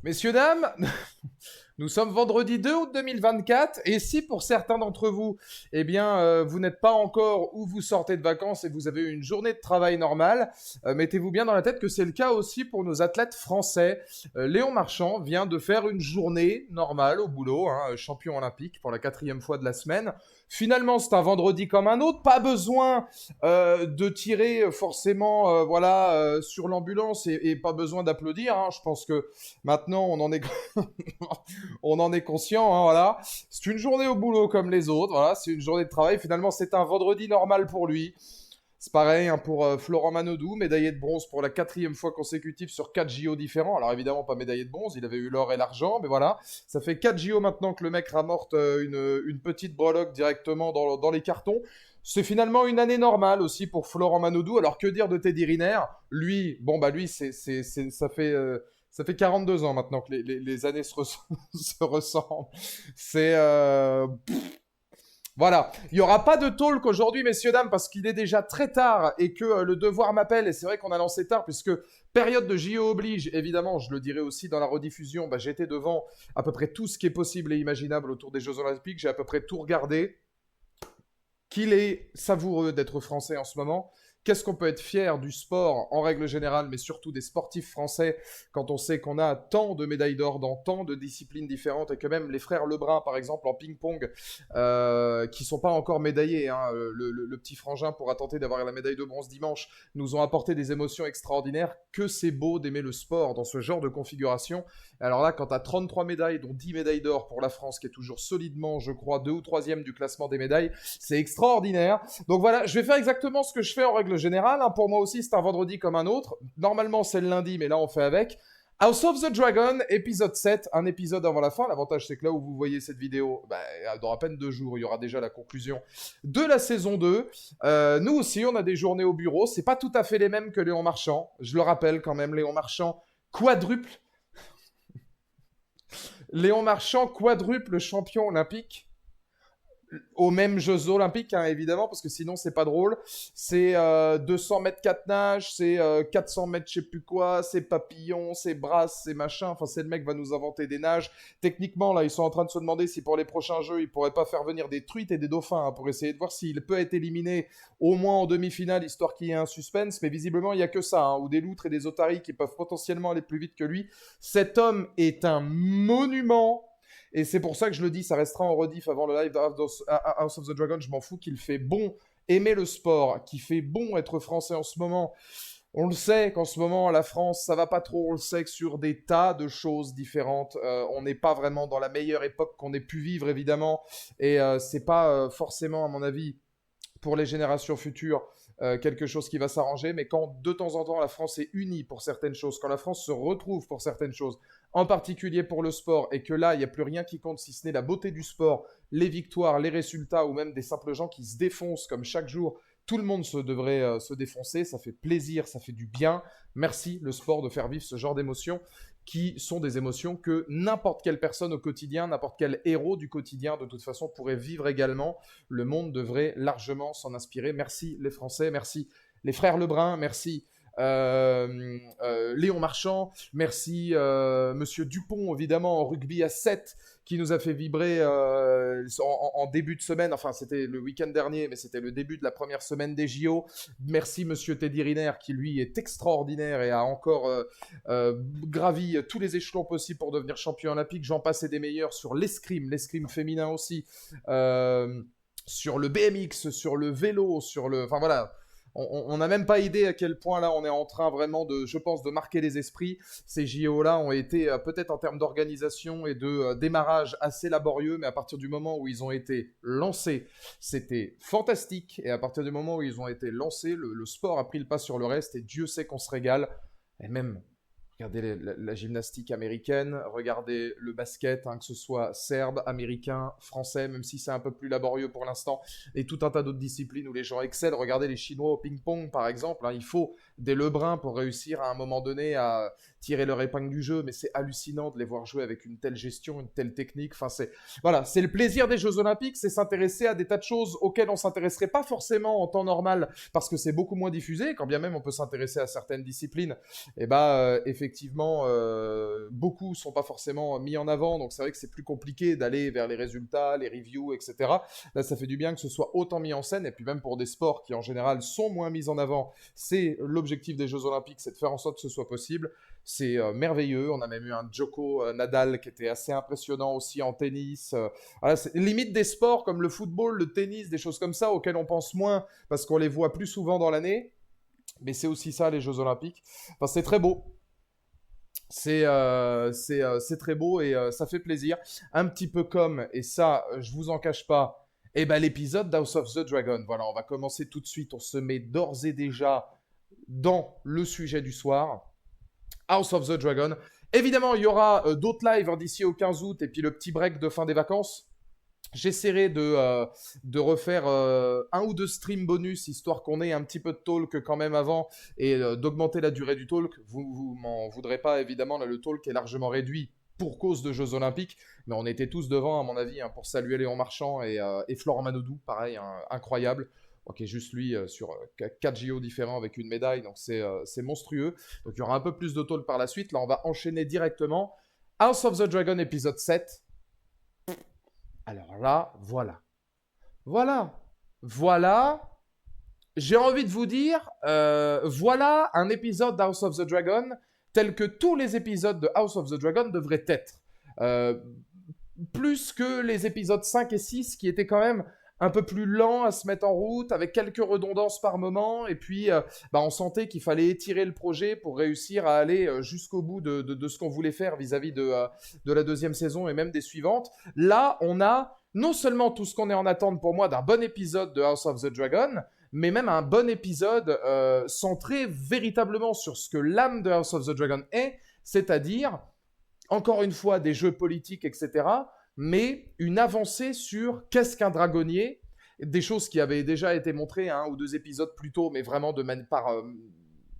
Messieurs, dames, nous sommes vendredi 2 août 2024 et si pour certains d'entre vous, vous n'êtes pas encore ou vous sortez de vacances et vous avez une journée de travail normale, mettez-vous bien dans la tête que c'est le cas aussi pour nos athlètes français. Léon Marchand vient de faire une journée normale au boulot, hein, champion olympique pour la 4e fois de la semaine. Finalement, c'est un vendredi comme un autre, pas besoin de tirer forcément sur l'ambulance et pas besoin d'applaudir, hein. Je pense que maintenant on en est on en est conscient, hein, voilà. C'est une journée au boulot comme les autres, voilà, c'est une journée de travail. Finalement, c'est un vendredi normal pour lui. C'est pareil, hein, pour Florent Manodou, médaillé de bronze pour la 4e fois consécutive sur 4 JO différents. Alors évidemment pas médaillé de bronze, il avait eu l'or et l'argent, mais voilà. Ça fait 4 JO maintenant que le mec ramorte une petite breloque directement dans les cartons. C'est finalement une année normale aussi pour Florent Manodou. Alors que dire de Teddy Riner? Lui, ça fait 42 ans maintenant que les années se ressemblent. C'est... voilà, il n'y aura pas de talk aujourd'hui, messieurs, dames, parce qu'il est déjà très tard et que le devoir m'appelle. Et c'est vrai qu'on a lancé tard, puisque période de JO oblige, évidemment, je le dirai aussi dans la rediffusion, j'étais devant à peu près tout ce qui est possible et imaginable autour des Jeux Olympiques. J'ai à peu près tout regardé. Qu'il est savoureux d'être français en ce moment. Qu'est-ce qu'on peut être fier du sport en règle générale, mais surtout des sportifs français, quand on sait qu'on a tant de médailles d'or dans tant de disciplines différentes et que même les frères Lebrun, par exemple, en ping-pong, qui sont pas encore médaillés, hein, le petit frangin pourra tenter d'avoir la médaille de bronze dimanche, nous ont apporté des émotions extraordinaires. Que c'est beau d'aimer le sport dans ce genre de configuration. Alors là, quand tu as 33 médailles, dont 10 médailles d'or pour la France, qui est toujours solidement, je crois, 2 ou 3e du classement des médailles, c'est extraordinaire. Donc voilà, je vais faire exactement ce que je fais en règle générale, hein. Pour moi aussi, c'est un vendredi comme un autre. Normalement, c'est le lundi, mais là, on fait avec. House of the Dragon, épisode 7, un épisode avant la fin. L'avantage, c'est que là où vous voyez cette vidéo, dans à peine 2 jours, il y aura déjà la conclusion de la saison 2. Nous aussi, on a des journées au bureau. C'est pas tout à fait les mêmes que Léon Marchand. Je le rappelle quand même, Léon Marchand, quadruple champion olympique aux mêmes Jeux Olympiques, hein, évidemment, parce que sinon c'est pas drôle. C'est 200 mètres 4 nages, c'est 400 mètres je sais plus quoi, c'est papillon, c'est brasse, c'est machin. Enfin, c'est le mec va nous inventer des nages. Techniquement, là, ils sont en train de se demander si pour les prochains Jeux, ils pourraient pas faire venir des truites et des dauphins, hein, pour essayer de voir s'il peut être éliminé au moins en demi-finale, histoire qu'il y ait un suspense. Mais visiblement, il y a que ça, hein, ou des loutres et des otaries qui peuvent potentiellement aller plus vite que lui. Cet homme est un monument. Et c'est pour ça que je le dis, ça restera en rediff avant le live House of the Dragon. Je m'en fous qu'il fait bon aimer le sport, qu'il fait bon être français en ce moment. On le sait qu'en ce moment, la France, ça va pas trop. On le sait que sur des tas de choses différentes, on n'est pas vraiment dans la meilleure époque qu'on ait pu vivre, évidemment. Et c'est pas forcément, à mon avis, pour les générations futures, quelque chose qui va s'arranger, mais quand de temps en temps la France est unie pour certaines choses, quand la France se retrouve pour certaines choses, en particulier pour le sport, et que là, il n'y a plus rien qui compte si ce n'est la beauté du sport, les victoires, les résultats, ou même des simples gens qui se défoncent comme chaque jour, tout le monde devrait se défoncer, ça fait plaisir, ça fait du bien. Merci le sport de faire vivre ce genre d'émotions qui sont des émotions que n'importe quelle personne au quotidien, n'importe quel héros du quotidien, de toute façon, pourrait vivre également. Le monde devrait largement s'en inspirer. Merci les Français, merci les frères Lebrun, merci Léon Marchand, merci Monsieur Dupont, évidemment, en rugby à 7, qui nous a fait vibrer en début de semaine, enfin c'était le week-end dernier, mais c'était le début de la première semaine des JO. Merci Monsieur Teddy Riner, qui lui est extraordinaire et a encore gravi tous les échelons possibles pour devenir champion olympique. J'en passe et des meilleurs sur l'escrime féminin aussi, sur le BMX, sur le vélo, sur le... Enfin voilà, on n'a même pas idée à quel point là on est en train vraiment de, je pense, de marquer les esprits. Ces JO-là ont été peut-être en termes d'organisation et de démarrage assez laborieux, mais à partir du moment où ils ont été lancés, c'était fantastique. Et à partir du moment où ils ont été lancés, le sport a pris le pas sur le reste et Dieu sait qu'on se régale. Et même, regardez la gymnastique américaine, regardez le basket, hein, que ce soit serbe, américain, français, même si c'est un peu plus laborieux pour l'instant, et tout un tas d'autres disciplines où les gens excellent. Regardez les Chinois au ping-pong, par exemple, hein, il faut des Lebrun pour réussir à un moment donné à tirer leur épingle du jeu, mais c'est hallucinant de les voir jouer avec une telle gestion, une telle technique. Enfin, voilà, c'est le plaisir des Jeux Olympiques, c'est s'intéresser à des tas de choses auxquelles on s'intéresserait pas forcément en temps normal, parce que c'est beaucoup moins diffusé, quand bien même on peut s'intéresser à certaines disciplines. Et effectivement, effectivement, beaucoup sont pas forcément mis en avant, donc c'est vrai que c'est plus compliqué d'aller vers les résultats, les reviews, etc. Là, ça fait du bien que ce soit autant mis en scène, et puis même pour des sports qui en général sont moins mis en avant, c'est l'objectif des Jeux Olympiques, c'est de faire en sorte que ce soit possible. C'est merveilleux. On a même eu un Djoko Nadal qui était assez impressionnant aussi en tennis. Voilà, c'est limite des sports comme le football, le tennis, des choses comme ça auxquelles on pense moins parce qu'on les voit plus souvent dans l'année. Mais c'est aussi ça, les Jeux Olympiques. Enfin, c'est très beau. C'est très beau et ça fait plaisir. Un petit peu comme, et ça, je vous en cache pas, eh ben, l'épisode d'House of the Dragon. Voilà, on va commencer tout de suite. On se met d'ores et déjà dans le sujet du soir. House of the Dragon. Évidemment, il y aura d'autres lives d'ici au 15 août et puis le petit break de fin des vacances. J'essaierai de refaire un ou deux streams bonus, histoire qu'on ait un petit peu de talk quand même avant, et d'augmenter la durée du talk. Vous m'en voudrez pas, évidemment, là, le talk est largement réduit pour cause de Jeux Olympiques, mais on était tous devant, à mon avis, hein, pour saluer Léon Marchand et Florent Manodou, pareil, hein, incroyable. Ok, juste lui sur 4 JO différents avec une médaille, donc c'est monstrueux. Donc il y aura un peu plus de talk par la suite. Là, on va enchaîner directement. House of the Dragon, épisode 7. Alors là, voilà. Voilà. Voilà. J'ai envie de vous dire, voilà un épisode d'House of the Dragon tel que tous les épisodes de House of the Dragon devraient être. Euh, Plus que les épisodes 5 et 6 qui étaient quand même un peu plus lents à se mettre en route, avec quelques redondances par moment, et puis on sentait qu'il fallait étirer le projet pour réussir à aller jusqu'au bout de ce qu'on voulait faire vis-à-vis de la deuxième saison et même des suivantes. Là, on a non seulement tout ce qu'on est en attente pour moi d'un bon épisode de House of the Dragon, mais même un bon épisode centré véritablement sur ce que l'âme de House of the Dragon est, c'est-à-dire, encore une fois, des jeux politiques, etc., mais une avancée sur qu'est-ce qu'un dragonnier, des choses qui avaient déjà été montrées un ou deux épisodes plus tôt, mais vraiment par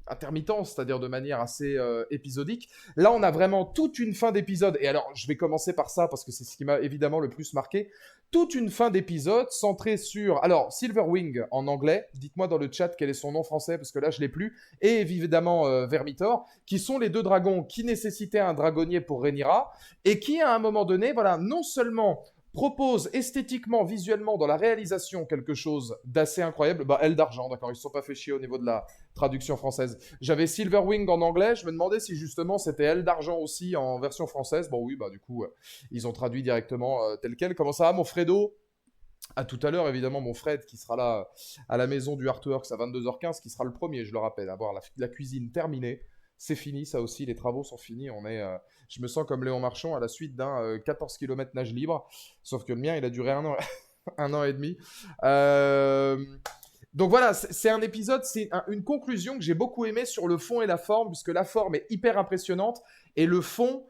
intermittence, c'est-à-dire de manière assez épisodique. Là, on a vraiment toute une fin d'épisode, et alors je vais commencer par ça, parce que c'est ce qui m'a évidemment le plus marqué, toute une fin d'épisode centrée sur, alors, Silverwing en anglais, dites-moi dans le chat quel est son nom français, parce que là je l'ai plus, et évidemment Vermithor, qui sont les deux dragons qui nécessitaient un dragonnier pour Rhaenyra, et qui à un moment donné, voilà, non seulement propose esthétiquement, visuellement, dans la réalisation quelque chose d'assez incroyable. Bah, Aile d'argent, d'accord, ils se sont pas fait chier au niveau de la traduction française. J'avais Silverwing en anglais, je me demandais si justement c'était Aile d'argent aussi en version française. Bon oui, bah du coup, ils ont traduit directement tel quel. Comment ça va, mon Fredo? À tout à l'heure, évidemment, mon Fred qui sera là à la maison du Artworks à 22h15, qui sera le premier, je le rappelle, à voir la cuisine terminée. C'est fini, ça aussi, les travaux sont finis. Je me sens comme Léon Marchand à la suite d'un 14 km nage libre. Sauf que le mien, il a duré un an, un an et demi. Donc voilà, c'est un épisode, une conclusion que j'ai beaucoup aimé sur le fond et la forme, puisque la forme est hyper impressionnante et le fond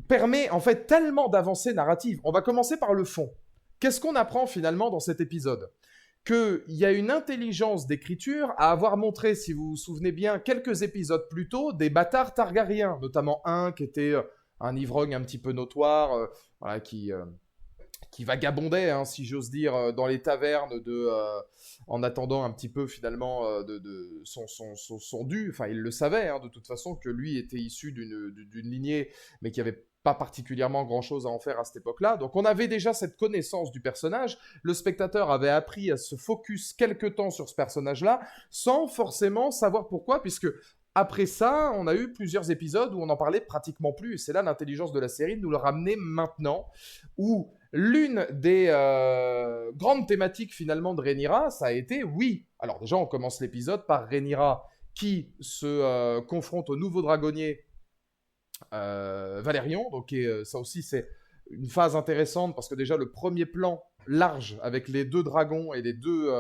permet en fait tellement d'avancées narratives. On va commencer par le fond. Qu'est-ce qu'on apprend finalement dans cet épisode ? Qu'il y a une intelligence d'écriture à avoir montré, si vous vous souvenez bien, quelques épisodes plus tôt, des bâtards Targaryens, notamment un qui était un ivrogne un petit peu notoire, voilà, qui vagabondait, hein, si j'ose dire, dans les tavernes en attendant un petit peu finalement de son dû. Enfin, il le savait, hein, de toute façon, que lui était issu d'une lignée, mais qui avait pas particulièrement grand-chose à en faire à cette époque-là. Donc on avait déjà cette connaissance du personnage. Le spectateur avait appris à se focus quelque temps sur ce personnage-là, sans forcément savoir pourquoi, puisque après ça, on a eu plusieurs épisodes où on n'en parlait pratiquement plus. Et c'est là l'intelligence de la série de nous le ramener maintenant, où l'une des grandes thématiques finalement de Rhaenyra, ça a été, oui, alors déjà on commence l'épisode par Rhaenyra qui se confronte au nouveau dragonnier Valérion, donc ça aussi c'est une phase intéressante parce que déjà le premier plan large avec les deux dragons et les deux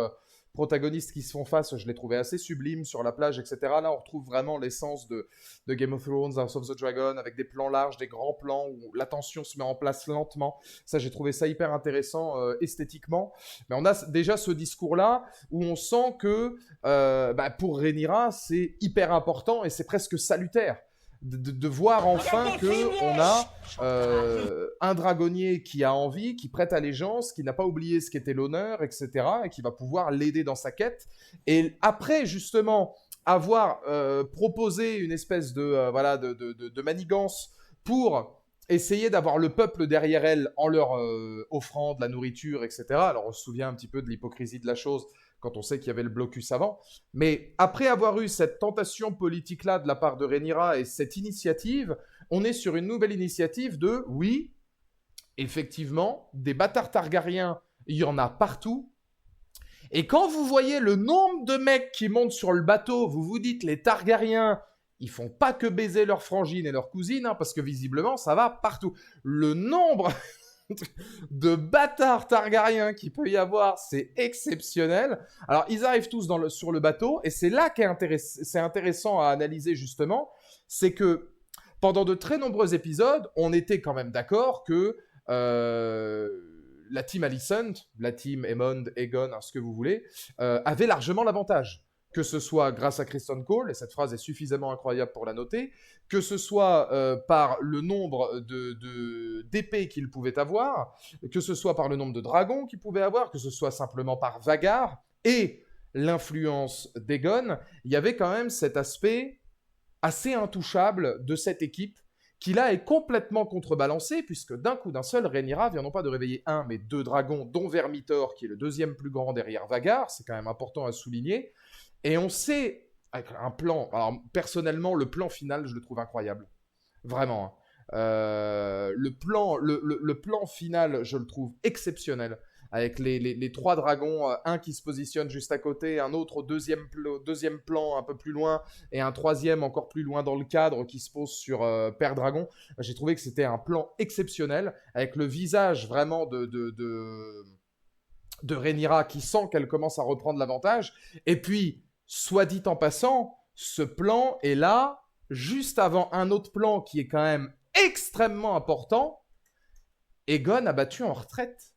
protagonistes qui se font face, je l'ai trouvé assez sublime sur la plage, etc. Là on retrouve vraiment l'essence de Game of Thrones, House of the Dragon, avec des plans larges, des grands plans où la tension se met en place lentement. Ça, j'ai trouvé ça hyper intéressant esthétiquement. Mais on a déjà ce discours-là où on sent que pour Rhaenyra, c'est hyper important et c'est presque salutaire. De voir enfin qu'on a un dragonnier qui a envie, qui prête allégeance, qui n'a pas oublié ce qu'était l'honneur, etc., et qui va pouvoir l'aider dans sa quête. Et après, justement, avoir proposé une espèce voilà, de manigance pour essayer d'avoir le peuple derrière elle en leur offrant de la nourriture, etc. Alors on se souvient un petit peu de l'hypocrisie de la chose quand on sait qu'il y avait le blocus avant. Mais après avoir eu cette tentation politique-là de la part de Rhaenyra et cette initiative, on est sur une nouvelle initiative de, oui, effectivement, des bâtards Targaryens, il y en a partout. Et quand vous voyez le nombre de mecs qui montent sur le bateau, vous vous dites, les Targaryens, ils font pas que baiser leur frangine et leur cousine, hein, parce que visiblement, ça va partout. Le nombre de bâtards Targaryens qu'il peut y avoir, c'est exceptionnel. Alors, ils arrivent tous sur le bateau, et c'est là c'est intéressant à analyser, justement, c'est que pendant de très nombreux épisodes, on était quand même d'accord que la team Alicent, la team Aemond, Aegon, hein, ce que vous voulez, avait largement l'avantage. Que ce soit grâce à Criston Cole, et cette phrase est suffisamment incroyable pour la noter, que ce soit par le nombre d'épées qu'il pouvait avoir, que ce soit par le nombre de dragons qu'il pouvait avoir, que ce soit simplement par Vagar, et l'influence d'Aegon, il y avait quand même cet aspect assez intouchable de cette équipe qui là est complètement contrebalancé, puisque d'un coup d'un seul, Rhaenyra vient non pas de réveiller un, mais deux dragons, dont Vermithor, qui est le deuxième plus grand derrière Vagar, c'est quand même important à souligner, et on sait, avec un plan, alors personnellement, le plan final, je le trouve incroyable, vraiment, le plan final, je le trouve exceptionnel, avec les trois dragons, un qui se positionne juste à côté, un autre au deuxième plan un peu plus loin, et un troisième encore plus loin dans le cadre qui se pose sur Père Dragon. J'ai trouvé que c'était un plan exceptionnel, avec le visage vraiment de Rhaenyra qui sent qu'elle commence à reprendre l'avantage. Et puis, soit dit en passant, ce plan est là, juste avant un autre plan qui est quand même extrêmement important. Aegon a battu en retraite.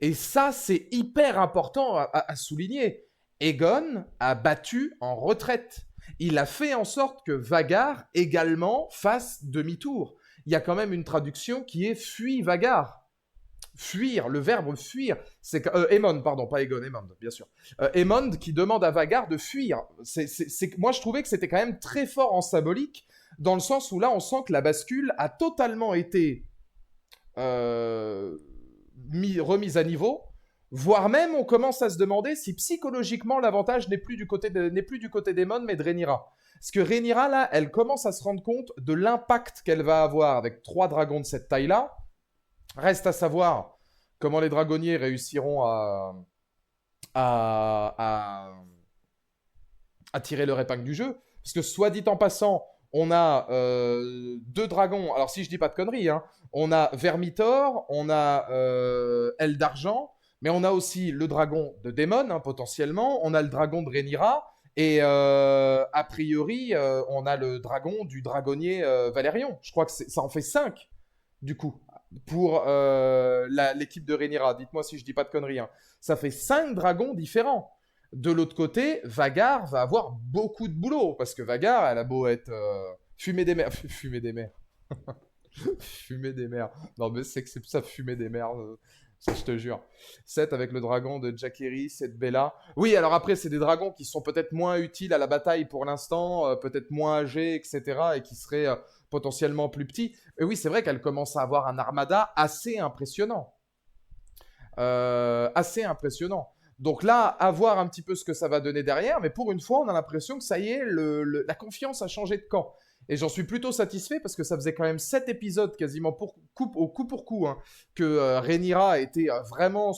Et ça, c'est hyper important à souligner. Aegon a battu en retraite. Il a fait en sorte que Vagar également fasse demi-tour. Il y a quand même une traduction qui est fuit Vagar. Fuir, le verbe fuir, c'est Aemond, pardon, pas Aegon, Aemond, bien sûr. Aemond qui demande à Vagar de fuir. Moi, je trouvais que c'était quand même très fort en symbolique, dans le sens où là, on sent que la bascule a totalement été remise à niveau, voire même on commence à se demander si psychologiquement l'avantage n'est plus du côté d'Aemond, mais de Rhaenyra. Parce que Rhaenyra, là, elle commence à se rendre compte de l'impact qu'elle va avoir avec 3 dragons de cette taille-là. Reste à savoir comment les dragonniers réussiront à tirer leur épingle du jeu. Parce que soit dit en passant, on a 2 dragons. Alors si je dis pas de conneries, hein, on a Vermithor, on a Aile d'Argent, mais on a aussi le dragon de Daemon, hein, potentiellement. On a le dragon de Rhaenyra. Et a priori, on a le dragon du dragonnier Valérion. Je crois que ça en fait 5, du coup, pour l'équipe de Rhaenyra. Dites-moi si je dis pas de conneries. Hein. Ça fait 5 dragons différents. De l'autre côté, Vagar va avoir beaucoup de boulot, parce que Vagar, elle a beau être fumée des mers. Fumée des mers. Fumée des mers. Non, mais c'est que c'est ça, fumée des mers. Ça, je te jure. 7 avec le dragon de Jaehaerys, 7 Bella. Oui, alors après, c'est des dragons qui sont peut-être moins utiles à la bataille pour l'instant, peut-être moins âgés, etc., et qui seraient potentiellement plus petits. Et oui, c'est vrai qu'elle commence à avoir un armada assez impressionnant. Assez impressionnant. Donc là, à voir un petit peu ce que ça va donner derrière, mais pour une fois, on a l'impression que ça y est, la confiance a changé de camp. Et j'en suis plutôt satisfait parce que ça faisait quand même 7 épisodes quasiment au coup pour coup, hein, que Rhaenyra était vraiment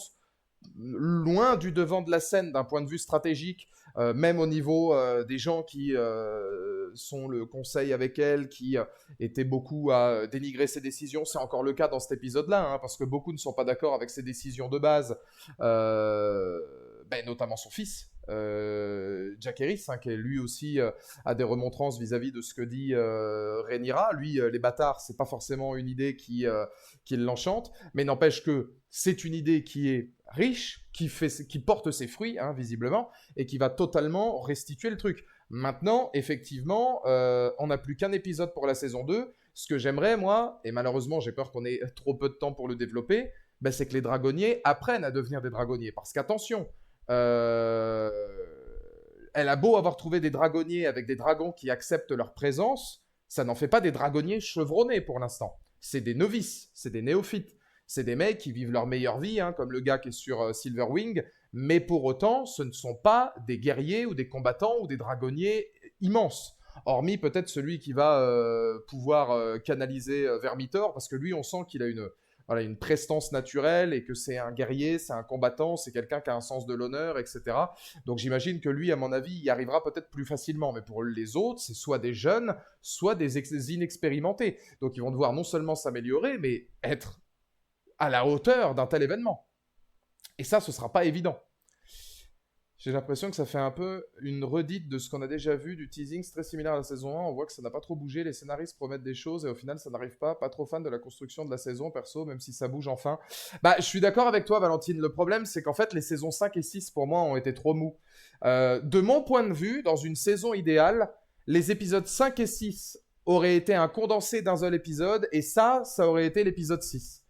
loin du devant de la scène d'un point de vue stratégique, même au niveau des gens qui sont le conseil avec elle, qui étaient beaucoup à dénigrer ses décisions. C'est encore le cas dans cet épisode-là, hein, parce que beaucoup ne sont pas d'accord avec ses décisions de base, notamment son fils. Jaehaerys, hein, qui lui aussi a des remontrances vis-à-vis de ce que dit Rhaenyra. Lui, les bâtards, c'est pas forcément une idée qui l'enchante, mais n'empêche que c'est une idée qui est riche, qui porte ses fruits, hein, visiblement, et qui va totalement restituer le truc. Maintenant, effectivement, on n'a plus qu'un épisode pour la saison 2. Ce que j'aimerais, moi, et malheureusement, j'ai peur qu'on ait trop peu de temps pour le développer, c'est que les dragonniers apprennent à devenir des dragonniers. Parce qu'attention, elle a beau avoir trouvé des dragonniers avec des dragons qui acceptent leur présence, ça n'en fait pas des dragonniers chevronnés pour l'instant. C'est des novices, c'est des néophytes. C'est des mecs qui vivent leur meilleure vie, hein, comme le gars qui est sur Silverwing, mais pour autant, ce ne sont pas des guerriers ou des combattants ou des dragonniers immenses. Hormis peut-être celui qui va pouvoir canaliser Vermithor, parce que lui, on sent qu'il a une prestance naturelle et que c'est un guerrier, c'est un combattant, c'est quelqu'un qui a un sens de l'honneur, etc. Donc j'imagine que lui, à mon avis, il y arrivera peut-être plus facilement. Mais pour les autres, c'est soit des jeunes, soit des inexpérimentés. Donc ils vont devoir non seulement s'améliorer, mais être à la hauteur d'un tel événement. Et ça, ce sera pas évident. J'ai l'impression que ça fait un peu une redite de ce qu'on a déjà vu du teasing, c'est très similaire à la saison 1, on voit que ça n'a pas trop bougé, les scénaristes promettent des choses et au final ça n'arrive pas trop fan de la construction de la saison, perso, même si ça bouge enfin. Bah, je suis d'accord avec toi Valentine, le problème c'est qu'en fait les saisons 5 et 6 pour moi ont été trop mous. De mon point de vue, dans une saison idéale, les épisodes 5 et 6 auraient été un condensé d'un seul épisode et ça aurait été l'épisode 6.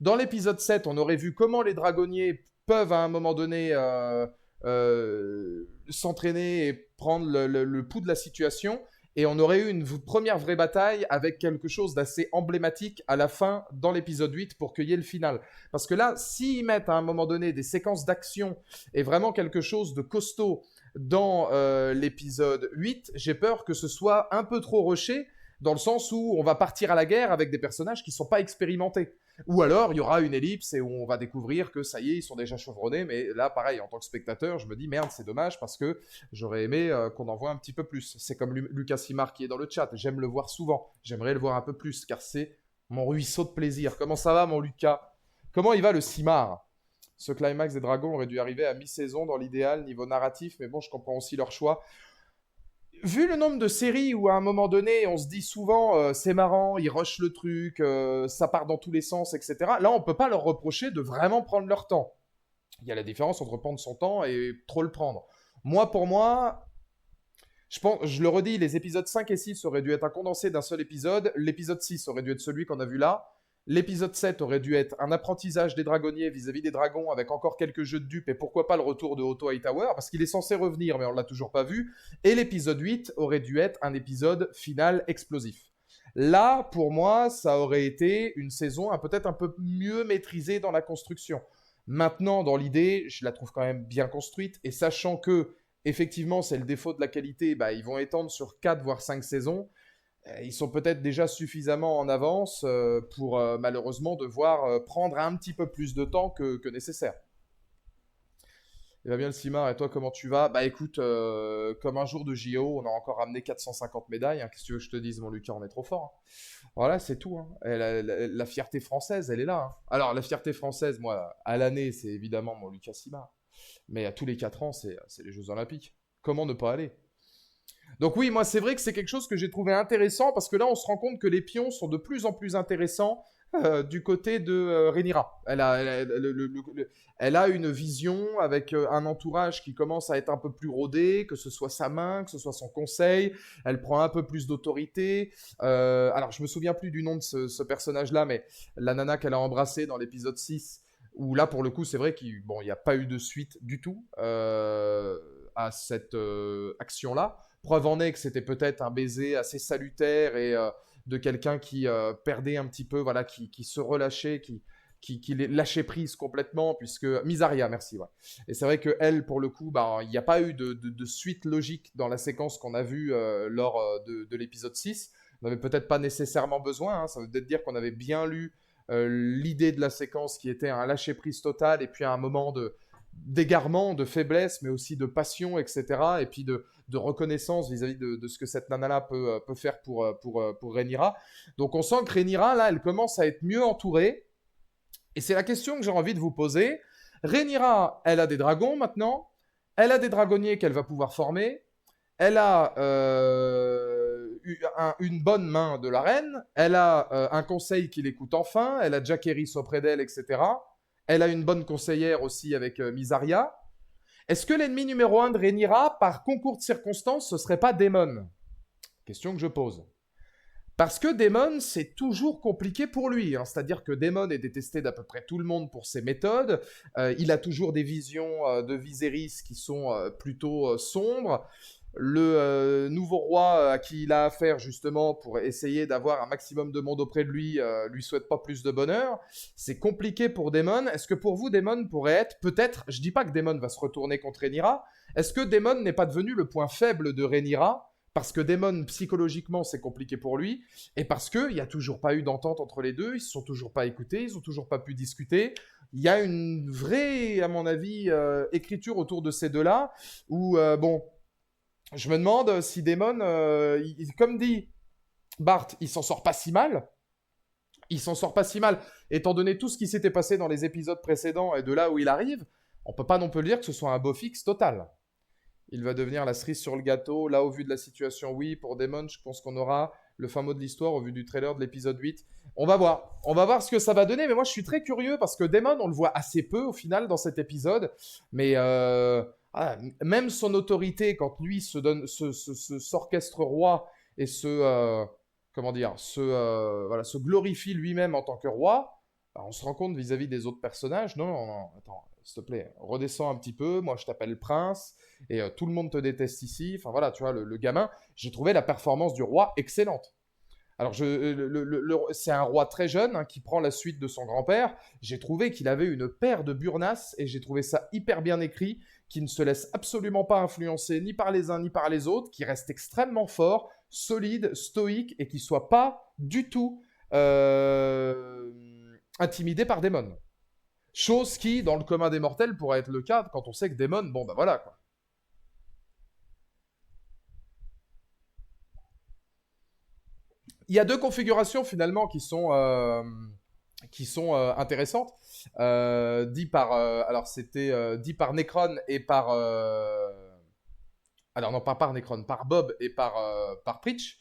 Dans l'épisode 7, on aurait vu comment les dragonniers peuvent à un moment donné s'entraîner et prendre le pouls de la situation. Et on aurait eu une première vraie bataille avec quelque chose d'assez emblématique à la fin dans l'épisode 8 pour cueillir le final. Parce que là, s'ils mettent à un moment donné des séquences d'action et vraiment quelque chose de costaud dans l'épisode 8, j'ai peur que ce soit un peu trop rushé dans le sens où on va partir à la guerre avec des personnages qui ne sont pas expérimentés. Ou alors, il y aura une ellipse et où on va découvrir que ça y est, ils sont déjà chevronnés. Mais là, pareil, en tant que spectateur, je me dis merde, c'est dommage parce que j'aurais aimé qu'on en voit un petit peu plus. C'est comme Lucas Simard qui est dans le chat. J'aime le voir souvent. J'aimerais le voir un peu plus car c'est mon ruisseau de plaisir. Comment ça va, mon Lucas? Comment il va, le Simard? Ce climax des dragons aurait dû arriver à mi-saison dans l'idéal, niveau narratif. Mais bon, je comprends aussi leur choix. Vu le nombre de séries où à un moment donné on se dit souvent c'est marrant, ils rushent le truc, ça part dans tous les sens, etc. Là on peut pas leur reprocher de vraiment prendre leur temps. Il y a la différence entre prendre son temps et trop le prendre. Pour moi, je le redis, les épisodes 5 et 6 auraient dû être un condensé d'un seul épisode. L'épisode 6 aurait dû être celui qu'on a vu là. L'épisode 7 aurait dû être un apprentissage des dragonniers vis-à-vis des dragons avec encore quelques jeux de dupes et pourquoi pas le retour de Otto Hightower parce qu'il est censé revenir mais on l'a toujours pas vu. Et l'épisode 8 aurait dû être un épisode final explosif. Là, pour moi, ça aurait été une saison peut-être un peu mieux maîtrisée dans la construction. Maintenant, dans l'idée, je la trouve quand même bien construite et sachant que, effectivement, c'est le défaut de la qualité, bah, ils vont étendre sur 4 voire 5 saisons. Ils sont peut-être déjà suffisamment en avance pour malheureusement devoir prendre un petit peu plus de temps que nécessaire. Il va bien le Simard, et toi comment tu vas? Bah écoute, comme un jour de JO, on a encore ramené 450 médailles, hein. Qu'est-ce que tu veux que je te dise mon Lucas, on est trop fort, hein. Voilà, c'est tout, hein. Et la fierté française, elle est là, hein. Alors la fierté française, moi, à l'année, c'est évidemment mon Lucas Simard. Mais à tous les 4 ans, c'est les Jeux Olympiques. Comment ne pas aller? Donc oui, moi c'est vrai que c'est quelque chose que j'ai trouvé intéressant parce que là on se rend compte que les pions sont de plus en plus intéressants du côté de Rhaenyra. Elle a une vision avec un entourage qui commence à être un peu plus rodé, que ce soit sa main, que ce soit son conseil. Elle prend un peu plus d'autorité. Alors je me souviens plus du nom de ce personnage-là, mais la nana qu'elle a embrassée dans l'épisode 6, où là pour le coup c'est vrai qu'il n'y a pas eu de suite du tout à cette action-là. Preuve en est que c'était peut-être un baiser assez salutaire et de quelqu'un qui perdait un petit peu, voilà, qui se relâchait, qui lâchait prise complètement, puisque... Misaria, merci, ouais. Et c'est vrai qu'elle, pour le coup, bah, il n'y a pas eu de suite logique dans la séquence qu'on a vue lors de l'épisode 6. On n'avait peut-être pas nécessairement besoin, hein. Ça veut peut-être dire qu'on avait bien lu l'idée de la séquence qui était un lâcher-prise total et puis un moment d'égarement, de faiblesse, mais aussi de passion, etc. Et puis de reconnaissance vis-à-vis de ce que cette nana-là peut faire pour Rhaenyra. Donc on sent que Rhaenyra, là, elle commence à être mieux entourée. Et c'est la question que j'ai envie de vous poser. Rhaenyra, elle a des dragons maintenant. Elle a des dragonniers qu'elle va pouvoir former. Elle a une bonne main de la reine. Elle a un conseil qui l'écoute enfin. Elle a Jaehaerys auprès d'elle, etc. Elle a une bonne conseillère aussi avec Mysaria. Est-ce que l'ennemi numéro 1 de Rhaenyra, par concours de circonstances, ce serait pas Daemon? Question que je pose. Parce que Daemon, c'est toujours compliqué pour lui, hein. C'est-à-dire que Daemon est détesté d'à peu près tout le monde pour ses méthodes. Il a toujours des visions de Viserys qui sont plutôt sombres. Le nouveau roi à qui il a affaire justement pour essayer d'avoir un maximum de monde auprès de lui souhaite pas plus de bonheur. C'est compliqué pour Daemon. Est-ce que pour vous, Daemon pourrait être peut-être, je dis pas que Daemon va se retourner contre Rhaenyra, est-ce que Daemon n'est pas devenu le point faible de Rhaenyra parce que Daemon, psychologiquement, c'est compliqué pour lui, et parce qu'il n'y a toujours pas eu d'entente entre les deux, ils ne se sont toujours pas écoutés, ils n'ont toujours pas pu discuter. Il y a une vraie, à mon avis, écriture autour de ces deux-là, où, bon, je me demande si Daemon, comme dit Bart, il s'en sort pas si mal. Il s'en sort pas si mal, étant donné tout ce qui s'était passé dans les épisodes précédents et de là où il arrive, on peut pas non plus dire que ce soit un beau fixe total. Il va devenir la cerise sur le gâteau. Là, au vu de la situation, oui. Pour Daemon, je pense qu'on aura le fin mot de l'histoire au vu du trailer de l'épisode 8. On va voir. On va voir ce que ça va donner. Mais moi, je suis très curieux parce que Daemon, on le voit assez peu au final dans cet épisode. Mais même son autorité, quand lui s'orchestre roi et se glorifie lui-même en tant que roi, bah, on se rend compte vis-à-vis des autres personnages. Non, non, non, attends, s'il te plaît, redescends un petit peu. Moi, je t'appelle Prince et tout le monde te déteste ici. Enfin voilà, tu vois, le gamin, j'ai trouvé la performance du roi excellente. Alors, c'est un roi très jeune hein, qui prend la suite de son grand-père. J'ai trouvé qu'il avait une paire de burnas et j'ai trouvé ça hyper bien écrit, qui ne se laisse absolument pas influencer ni par les uns ni par les autres, qui reste extrêmement fort, solide, stoïque et qui soit pas du tout intimidé par Daemon. Chose qui, dans le commun des mortels, pourrait être le cas quand on sait que Daemon, bon bah voilà quoi. Il y a deux configurations finalement qui sont intéressantes. Alors c'était dit par Necron et par alors non pas par Necron, par Bob et par Preach.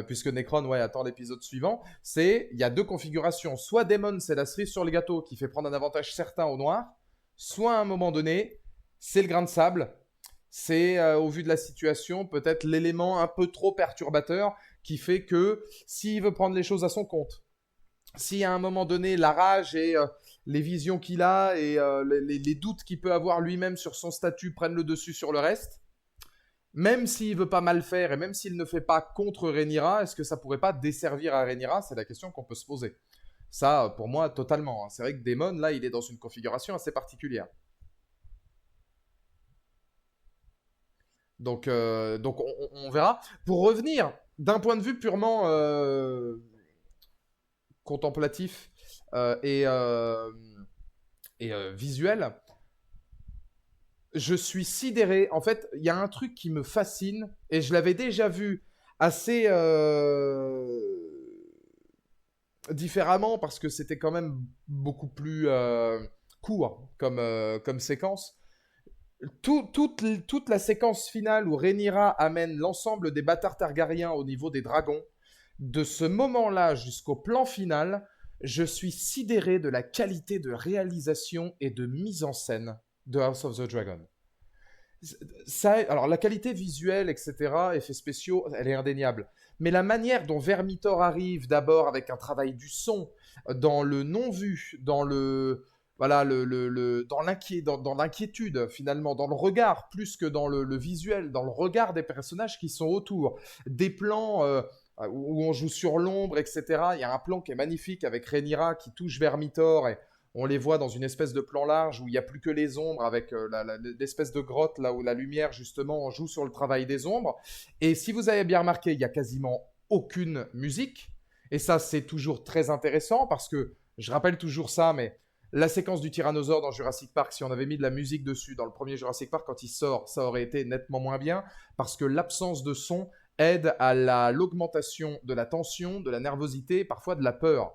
Puisque Necron ouais, attend l'épisode suivant, il y a deux configurations. Soit Daemon, c'est la cerise sur le gâteau qui fait prendre un avantage certain au noir, soit à un moment donné, c'est le grain de sable, c'est au vu de la situation peut-être l'élément un peu trop perturbateur qui fait que s'il veut prendre les choses à son compte, si à un moment donné la rage et les visions qu'il a et les doutes qu'il peut avoir lui-même sur son statut prennent le dessus sur le reste, même s'il veut pas mal faire et même s'il ne fait pas contre Rhaenyra, est-ce que ça pourrait pas desservir à Rhaenyra? C'est la question qu'on peut se poser. Ça, pour moi, totalement, hein. C'est vrai que Daemon, là, il est dans une configuration assez particulière. Donc on verra. Pour revenir d'un point de vue purement contemplatif et visuel, je suis sidéré. En fait, il y a un truc qui me fascine et je l'avais déjà vu assez différemment parce que c'était quand même beaucoup plus court comme séquence. Toute la séquence finale où Rhaenyra amène l'ensemble des bâtards Targaryens au niveau des dragons, de ce moment-là jusqu'au plan final, je suis sidéré de la qualité de réalisation et de mise en scène de House of the Dragon. Alors la qualité visuelle, etc., effets spéciaux, elle est indéniable. Mais la manière dont Vermithor arrive, d'abord avec un travail du son, dans le non-vu, dans dans l'inquiétude finalement, dans le regard plus que dans le visuel, dans le regard des personnages qui sont autour, des plans où on joue sur l'ombre, etc. Il y a un plan qui est magnifique avec Rhaenyra qui touche Vermithor et on les voit dans une espèce de plan large où il n'y a plus que les ombres avec l'espèce de grotte là où la lumière justement joue sur le travail des ombres. Et si vous avez bien remarqué, il n'y a quasiment aucune musique. Et ça, c'est toujours très intéressant parce que, je rappelle toujours ça, mais la séquence du tyrannosaure dans Jurassic Park, si on avait mis de la musique dessus dans le premier Jurassic Park, quand il sort, ça aurait été nettement moins bien parce que l'absence de son aide à l'augmentation de la tension, de la nervosité, parfois de la peur.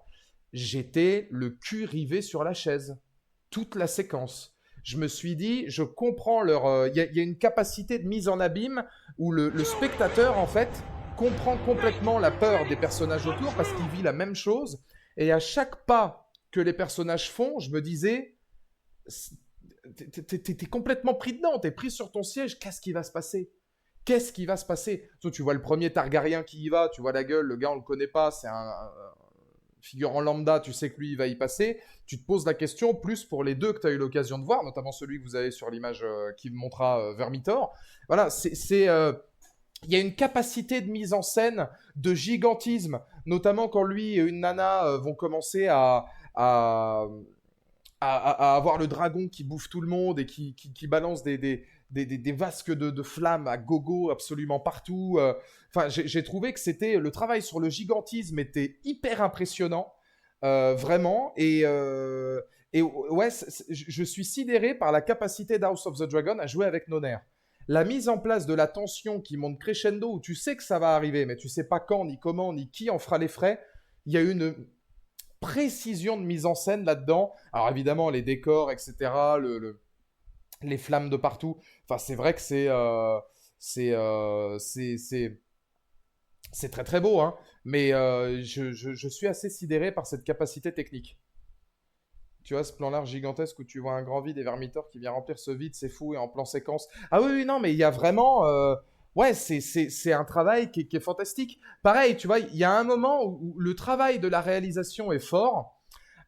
J'étais le cul rivé sur la chaise. Toute la séquence. Je me suis dit, je comprends leur... Il y a une capacité de mise en abîme où le spectateur, en fait, comprend complètement la peur des personnages autour parce qu'il vit la même chose. Et à chaque pas que les personnages font, je me disais, t'es complètement pris dedans, t'es pris sur ton siège, qu'est-ce qui va se passer? Qu'est-ce qui va se passer? Tu vois le premier Targaryen qui y va, tu vois la gueule, le gars on le connaît pas, c'est un figurant lambda, tu sais que lui il va y passer. Tu te poses la question plus pour les deux que tu as eu l'occasion de voir, notamment celui que vous avez sur l'image qui montrera Vermitor. Voilà, il y a une capacité de mise en scène, de gigantisme, notamment quand lui et une nana vont commencer à, à avoir le dragon qui bouffe tout le monde et qui balance des vasques de flammes à gogo absolument partout. Enfin, j'ai trouvé que c'était le travail sur le gigantisme était hyper impressionnant, vraiment. Et ouais, je suis sidéré par la capacité d'House of the Dragon à jouer avec nos nerfs. La mise en place de la tension qui monte crescendo, où tu sais que ça va arriver, mais tu sais pas quand, ni comment, ni qui en fera les frais. Il y a une précision de mise en scène là-dedans. Alors évidemment, les décors, etc., les flammes de partout. Enfin, c'est vrai que c'est très très beau, hein. Mais je suis assez sidéré par cette capacité technique. Tu vois, ce plan-là gigantesque où tu vois un grand vide et Vermitor qui vient remplir ce vide, c'est fou, et en plan séquence. Ah oui, oui, non, mais il y a vraiment... ouais, c'est un travail qui est fantastique. Pareil, tu vois, il y a un moment où le travail de la réalisation est fort,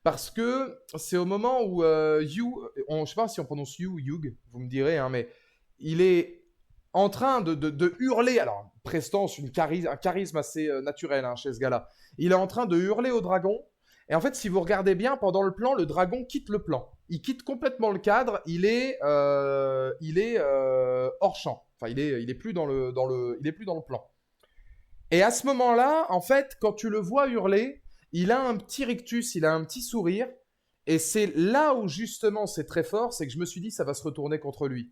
parce que c'est au moment où Hugh, je sais pas si on prononce Hugh, vous me direz, hein, mais il est en train de hurler. Alors, prestance, un charisme assez naturel hein, chez ce gars-là. Il est en train de hurler au dragon. Et en fait, si vous regardez bien, pendant le plan, le dragon quitte le plan. Il quitte complètement le cadre. Il est hors champ. Enfin, il est plus il est plus dans le plan. Et à ce moment-là, en fait, quand tu le vois hurler, il a un petit rictus, il a un petit sourire. Et c'est là où justement c'est très fort, c'est que je me suis dit ça va se retourner contre lui.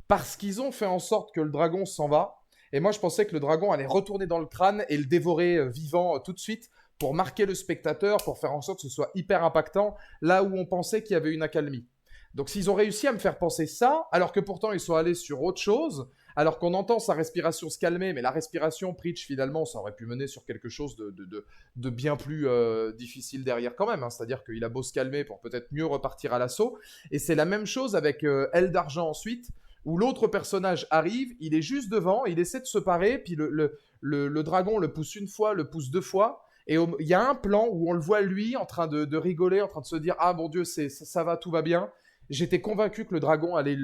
Parce qu'ils ont fait en sorte que le dragon s'en va. Et moi je pensais que le dragon allait retourner dans le crâne et le dévorer vivant tout de suite pour marquer le spectateur, pour faire en sorte que ce soit hyper impactant, là où on pensait qu'il y avait une accalmie. Donc s'ils ont réussi à me faire penser ça, alors que pourtant ils sont allés sur autre chose, alors qu'on entend sa respiration se calmer, mais la respiration, Preach, finalement, ça aurait pu mener sur quelque chose de bien plus difficile derrière quand même. Hein. C'est-à-dire qu'il a beau se calmer pour peut-être mieux repartir à l'assaut. Et c'est la même chose avec Elle d'Argent ensuite, où l'autre personnage arrive, il est juste devant, il essaie de se parer, puis le dragon le pousse une fois, le pousse deux fois. Et il y a un plan où on le voit lui en train de rigoler, en train de se dire « Ah mon Dieu, ça va, tout va bien ». J'étais convaincu que le dragon allait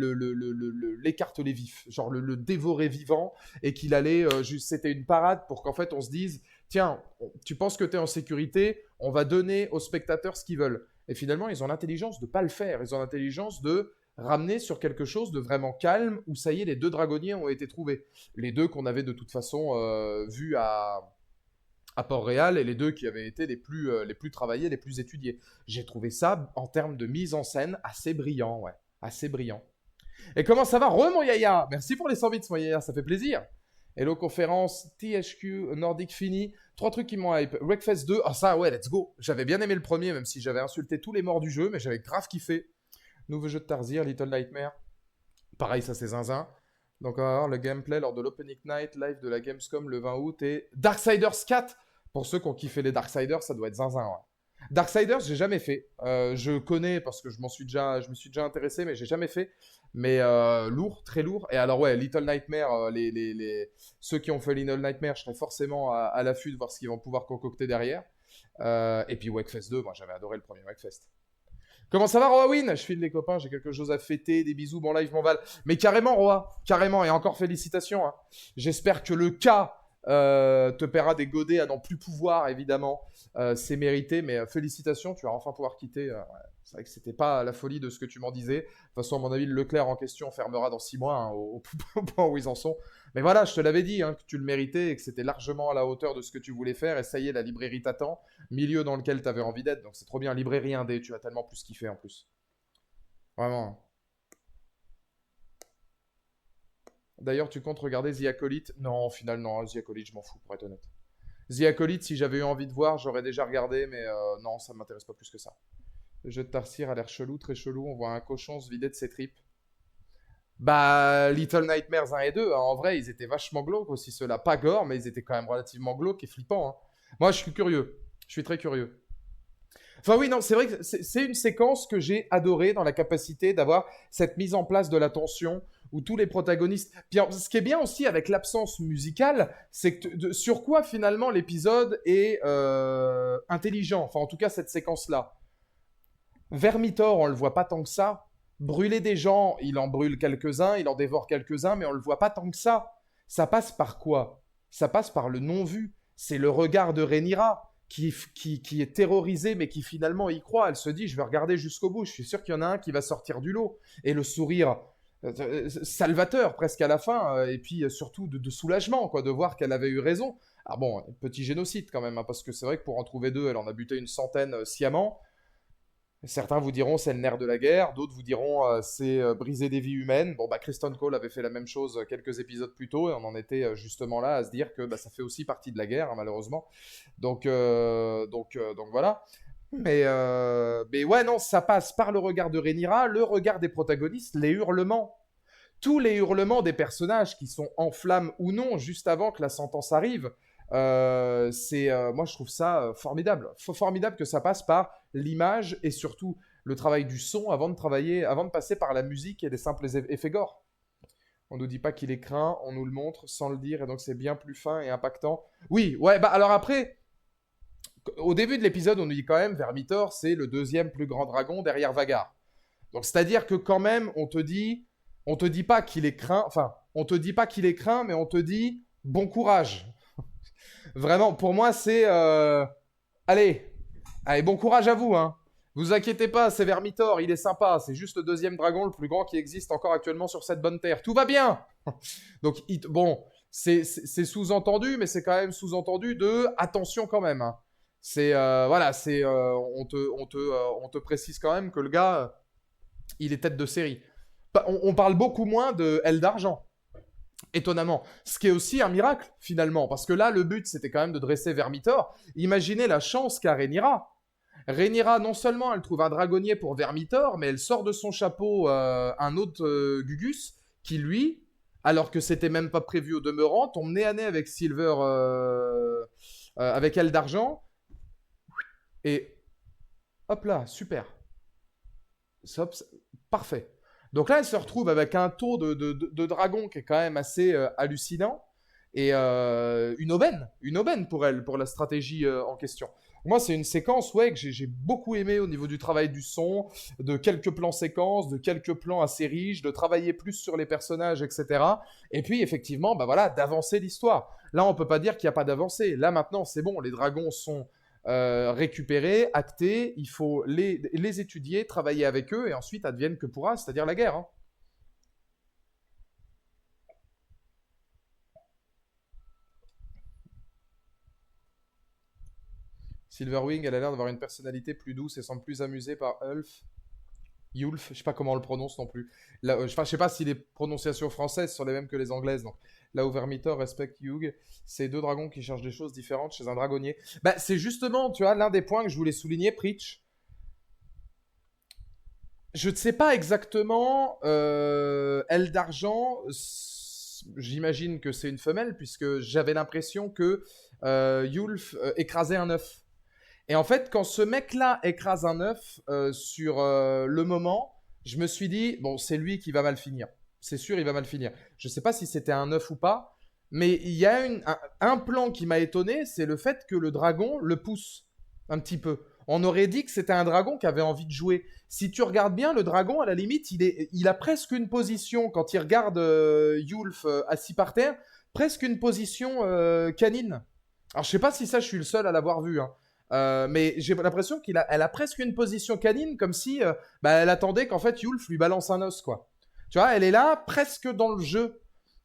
l'écarteler vif, genre le dévorer vivant, et qu'il allait, c'était une parade pour qu'en fait on se dise, tiens, tu penses que tu es en sécurité, on va donner aux spectateurs ce qu'ils veulent. Et finalement, ils ont l'intelligence de ne pas le faire, ils ont l'intelligence de ramener sur quelque chose de vraiment calme, où ça y est, les deux dragonniers ont été trouvés. Les deux qu'on avait de toute façon vus à Port-Réal et les deux qui avaient été les plus travaillés, les plus étudiés. J'ai trouvé ça, en termes de mise en scène, assez brillant, ouais. Assez brillant. Et comment ça va, mon Yaya? Merci pour les 100 bits, mon Yaya, ça fait plaisir. Hello Conférence, THQ, Nordic Fini. 3 trucs qui m'ont hype. Wreckfest 2, ah ça, ouais, let's go. J'avais bien aimé le premier, même si j'avais insulté tous les morts du jeu, mais j'avais grave kiffé. Nouveau jeu de Tarzir, Little Nightmare. Pareil, ça c'est zinzin. Donc on va voir le gameplay lors de l'Opening Night live de la Gamescom le 20 août et Darksiders 4. Pour ceux qui ont kiffé les Darksiders, ça doit être zinzin. Ouais. Darksiders, j'ai jamais fait. Je connais parce que je me suis déjà intéressé, mais j'ai jamais fait. Mais lourd, très lourd. Et alors ouais, Little Nightmare, ceux qui ont fait Little Nightmare, je serais forcément à l'affût de voir ce qu'ils vont pouvoir concocter derrière. Et puis Wreckfest 2, moi j'avais adoré le premier Wreckfest. Comment ça va, Roawin? Je file les copains, j'ai quelque chose à fêter, des bisous, bon live, mon Val. Mais carrément, Roa, carrément, et encore félicitations. Hein. J'espère que le cas te paiera des godets à n'en plus pouvoir, évidemment. C'est mérité, mais félicitations, tu vas enfin pouvoir quitter. Ouais. C'est vrai que c'était pas la folie de ce que tu m'en disais. De toute façon, à mon avis, le Leclerc en question fermera dans 6 mois, hein, au point où ils en sont. Mais voilà, je te l'avais dit, hein, que tu le méritais et que c'était largement à la hauteur de ce que tu voulais faire. Et ça y est, la librairie t'attend. Milieu dans lequel tu avais envie d'être. Donc c'est trop bien, librairie indé, tu vas tellement plus kiffer en plus. Vraiment. D'ailleurs, tu comptes regarder The Acolyte? Non, au final, non. The Acolyte, je m'en fous, pour être honnête. The Acolyte, si j'avais eu envie de voir, j'aurais déjà regardé, mais non, ça ne m'intéresse pas plus que ça. Le jeu de Tarsier a l'air chelou, très chelou. On voit un cochon se vider de ses tripes. Bah, Little Nightmares 1 et 2, hein, en vrai, ils étaient vachement glauques aussi, ceux-là. Pas gore, mais ils étaient quand même relativement glauques et flippants. Hein. Moi, je suis curieux. Je suis très curieux. Enfin oui, non, c'est vrai que c'est une séquence que j'ai adorée dans la capacité d'avoir cette mise en place de la tension où tous les protagonistes. Puis ce qui est bien aussi avec l'absence musicale, c'est que sur quoi finalement l'épisode est intelligent. Enfin, en tout cas, cette séquence-là. Vermitor, on le voit pas tant que ça. Brûler des gens, il en brûle quelques-uns, il en dévore quelques-uns, mais on le voit pas tant que ça. Ça passe par quoi? Ça passe par le non-vu. C'est le regard de Rhaenyra qui est terrorisée, mais qui finalement y croit. Elle se dit, je vais regarder jusqu'au bout. Je suis sûr qu'il y en a un qui va sortir du lot. Et le sourire salvateur presque à la fin, et puis surtout de soulagement, quoi, de voir qu'elle avait eu raison. Ah bon, petit génocide quand même, hein, parce que c'est vrai que pour en trouver deux, elle en a buté une centaine sciemment. Certains vous diront c'est le nerf de la guerre, d'autres vous diront c'est briser des vies humaines. Bon, bah, Kristen Cole avait fait la même chose quelques épisodes plus tôt, et on en était justement là à se dire que bah, ça fait aussi partie de la guerre, hein, malheureusement. Donc voilà. Mais ouais, non, ça passe par le regard de Rhaenyra, le regard des protagonistes, les hurlements. Tous les hurlements des personnages qui sont en flammes ou non juste avant que la sentence arrive. Moi, je trouve ça formidable. Formidable que ça passe par l'image et surtout le travail du son avant de passer par la musique et les simples effets gore. On nous dit pas qu'il est craint, on nous le montre sans le dire, et donc c'est bien plus fin et impactant. Oui, ouais, bah alors après, au début de l'épisode, on nous dit quand même Vermitor, c'est le deuxième plus grand dragon derrière Vagar. Donc c'est-à-dire que quand même, on te dit pas qu'il est craint, enfin, on te dit pas qu'il est craint, mais on te dit bon courage. Vraiment, pour moi, c'est allez, allez, bon courage à vous, hein. Vous inquiétez pas, c'est Vermitor, il est sympa, c'est juste le deuxième dragon le plus grand qui existe encore actuellement sur cette bonne terre. Tout va bien. Donc, bon, c'est sous-entendu, mais c'est quand même sous-entendu de attention quand même, hein. C'est voilà, c'est on te précise quand même que le gars, il est tête de série. On parle beaucoup moins de L d'argent. Étonnamment. Ce qui est aussi un miracle, finalement, parce que là, le but, c'était quand même de dresser Vermitor. Imaginez la chance qu'a Rhaenyra. Rhaenyra, non seulement elle trouve un dragonnier pour Vermitor, mais elle sort de son chapeau un autre Gugus, qui lui, alors que c'était même pas prévu au demeurant, tombe nez à nez avec Silver, avec Elle d'Argent, et hop là, super. Hop, parfait. Donc là, elle se retrouve avec un taux de dragon qui est quand même assez hallucinant et une aubaine pour elle, pour la stratégie en question. Moi, c'est une séquence ouais, que j'ai beaucoup aimé au niveau du travail du son, de quelques plans séquences, de quelques plans assez riches, de travailler plus sur les personnages, etc. Et puis, effectivement, bah voilà, d'avancer l'histoire. Là, on peut pas dire qu'il n'y a pas d'avancée. Là, maintenant, c'est bon, les dragons sont récupérés, actés, il faut les étudier, travailler avec eux, et ensuite advienne que pourra, c'est-à-dire la guerre. Hein. Silverwing, elle a l'air d'avoir une personnalité plus douce et semble plus amusée par Yulf, je sais pas comment on le prononce non plus. Là, je sais pas si les prononciations françaises sont les mêmes que les anglaises. Donc, là où Vermitor respecte Hugh, c'est deux dragons qui cherchent des choses différentes chez un dragonnier. Bah, c'est justement, tu vois, l'un des points que je voulais souligner, Preach. Je ne sais pas exactement. Elle d'argent, j'imagine que c'est une femelle, puisque j'avais l'impression que Yulf écrasait un œuf. Et en fait, quand ce mec-là écrase un œuf sur le moment, je me suis dit, bon, c'est lui qui va mal finir. C'est sûr, il va mal finir. Je ne sais pas si c'était un œuf ou pas, mais il y a un plan qui m'a étonné, c'est le fait que le dragon le pousse un petit peu. On aurait dit que c'était un dragon qui avait envie de jouer. Si tu regardes bien, le dragon, à la limite, il a presque une position, quand il regarde Yulf assis par terre, presque une position canine. Alors, je sais pas si ça, je suis le seul à l'avoir vu, hein. Mais j'ai l'impression elle a presque une position canine, comme si bah, elle attendait qu'en fait Yulf lui balance un os, quoi. Tu vois, elle est là, presque dans le jeu.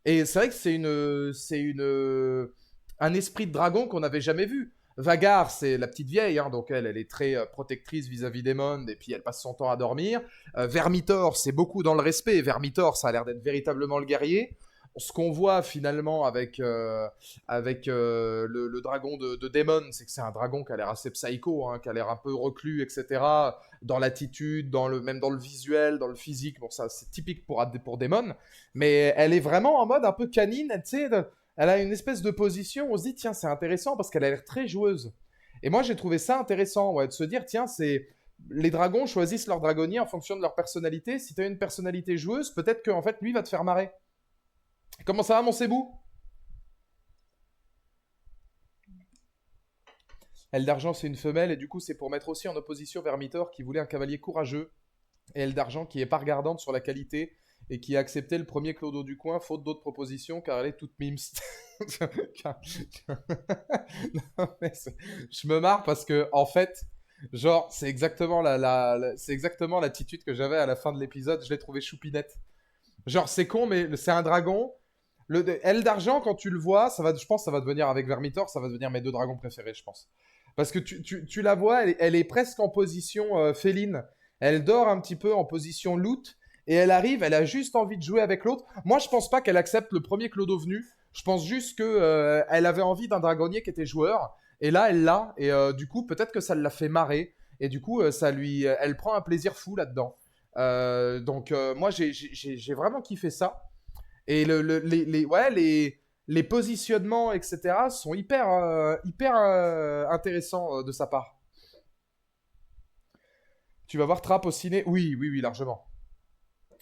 Et c'est vrai que un esprit de dragon qu'on n'avait jamais vu. Vagar, c'est la petite vieille, hein, donc elle est très protectrice vis-à-vis des mondes, et puis elle passe son temps à dormir. Vermitor, c'est beaucoup dans le respect. Vermitor, ça a l'air d'être véritablement le guerrier. Ce qu'on voit finalement avec le dragon de Daemon, c'est que c'est un dragon qui a l'air assez psycho, hein, qui a l'air un peu reclus, etc. Dans l'attitude, même dans le visuel, dans le physique. Bon, ça, c'est typique pour Daemon. Mais elle est vraiment en mode un peu canine, tu sais. Elle a une espèce de position, on se dit, tiens, c'est intéressant parce qu'elle a l'air très joueuse. Et moi, j'ai trouvé ça intéressant, ouais, de se dire, tiens, c'est les dragons choisissent leur dragonnier en fonction de leur personnalité. Si tu as une personnalité joueuse, peut-être que en fait, lui va te faire marrer. Comment ça va, mon Cébou? Elle d'argent, c'est une femelle, et du coup, c'est pour mettre aussi en opposition Vermitor qui voulait un cavalier courageux. Et elle d'argent qui est pas regardante sur la qualité et qui a accepté le premier clodo du coin faute d'autres propositions car elle est toute mimes. Non, mais je me marre parce que en fait, genre c'est exactement c'est exactement l'attitude que j'avais à la fin de l'épisode. Je l'ai trouvé choupinette. Genre c'est con mais c'est un dragon. Le L d'argent quand tu le vois, ça va, je pense que ça va devenir avec Vermitor, ça va devenir mes deux dragons préférés, je pense. Parce que tu la vois, elle est presque en position féline. Elle dort un petit peu en position loot. Et elle arrive, elle a juste envie de jouer avec l'autre. Moi, je pense pas qu'elle accepte le premier clodo venu. Je pense juste que elle avait envie d'un dragonnier qui était joueur. Et là, elle l'a. Et du coup, peut-être que ça l'a fait marrer. Et du coup, elle prend un plaisir fou là-dedans. Donc, moi, j'ai vraiment kiffé ça. Et ouais, les positionnements, etc., sont hyper intéressants de sa part. Tu vas voir Trap au ciné? Oui, oui, oui, largement.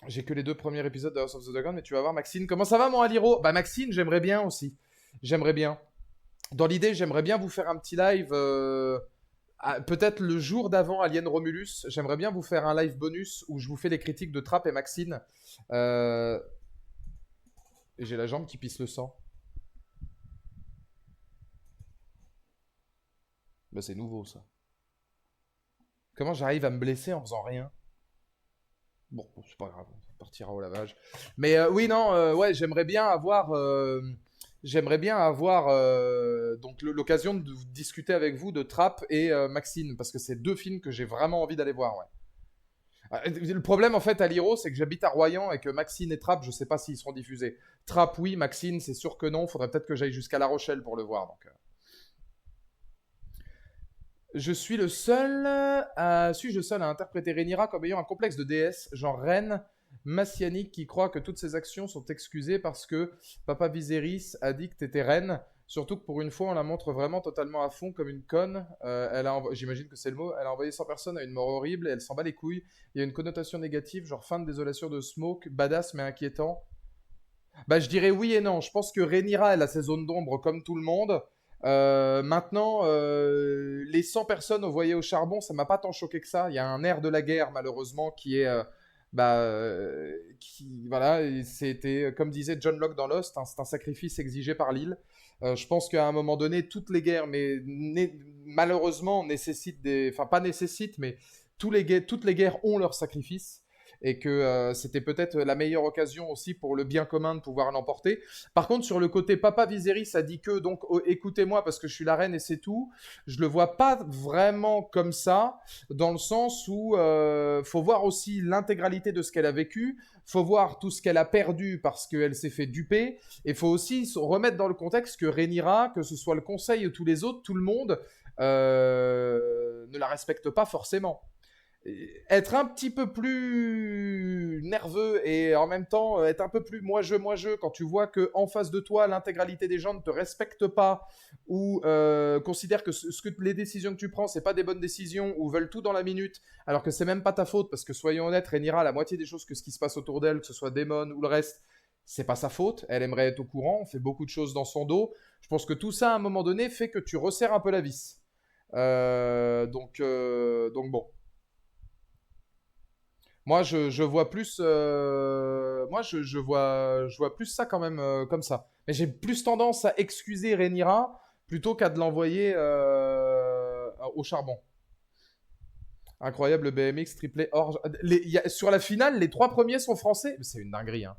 J'ai que les deux premiers épisodes de House of the Dragon, mais tu vas voir Maxine. Comment ça va, mon Aliro? Bah, Maxine, j'aimerais bien aussi. J'aimerais bien. Dans l'idée, j'aimerais bien vous faire un petit live. Peut-être le jour d'avant Alien Romulus. J'aimerais bien vous faire un live bonus où je vous fais les critiques de Trap et Maxine. Euh, et j'ai la jambe qui pisse le sang. Bah, c'est nouveau, ça. Comment j'arrive à me blesser en faisant rien? Bon, c'est pas grave, ça partira au lavage. Mais oui, non, ouais, j'aimerais bien avoir donc l'occasion de discuter avec vous de Trap et Maxine, parce que c'est deux films que j'ai vraiment envie d'aller voir, ouais. Le problème, en fait, à Liro, c'est que j'habite à Royan et que Maxine et Trap, je sais pas s'ils seront diffusés. Trap, oui, Maxine, c'est sûr que non. Faudrait peut-être que j'aille jusqu'à La Rochelle pour le voir, donc. Suis-je le seul à interpréter Rhaenyra comme ayant un complexe de déesse, genre reine messianique qui croit que toutes ses actions sont excusées parce que Papa Viserys a dit que t'étais reine. Surtout que pour une fois, on la montre vraiment totalement à fond comme une conne. J'imagine que c'est le mot. Elle a envoyé 100 personnes à une mort horrible et elle s'en bat les couilles. Il y a une connotation négative, genre fin de désolation de Smoke, badass mais inquiétant. Bah, je dirais oui et non. Je pense que Rhaenyra, elle a ses zones d'ombre comme tout le monde. Maintenant, les 100 personnes envoyées au charbon, ça m'a pas tant choqué que ça. Il y a un air de la guerre, malheureusement, qui est. Voilà, et c'était, comme disait John Locke dans Lost, hein, c'est un sacrifice exigé par l'île. Je pense qu'à un moment donné, toutes les guerres, malheureusement, nécessitent des. Enfin, pas nécessitent, mais toutes les guerres ont leurs sacrifices et que c'était peut-être la meilleure occasion aussi pour le bien commun de pouvoir l'emporter. Par contre, sur le côté Papa Viserys a dit que, donc écoutez-moi parce que je suis la reine et c'est tout, je le vois pas vraiment comme ça, dans le sens où faut voir aussi l'intégralité de ce qu'elle a vécu, faut voir tout ce qu'elle a perdu parce qu'elle s'est fait duper, et faut aussi se remettre dans le contexte que Rhaenyra, que ce soit le conseil ou tous les autres, tout le monde ne la respecte pas forcément. Être un petit peu plus nerveux et en même temps être un peu plus moi-je, quand tu vois que en face de toi, l'intégralité des gens ne te respectent pas ou considèrent que les décisions que tu prends, c'est pas des bonnes décisions ou veulent tout dans la minute, alors que c'est même pas ta faute, parce que soyons honnêtes, Rhaenyra, la moitié des choses que ce qui se passe autour d'elle, que ce soit Daemon ou le reste, c'est pas sa faute, elle aimerait être au courant, on fait beaucoup de choses dans son dos. Je pense que tout ça, à un moment donné, fait que tu resserres un peu la vis. Donc bon. Moi, je vois plus. Moi, je vois plus ça quand même comme ça. Mais j'ai plus tendance à excuser Rhaenyra plutôt qu'à de l'envoyer au charbon. Incroyable BMX triplé hors. Sur la finale, les trois premiers sont français. C'est une dinguerie, hein.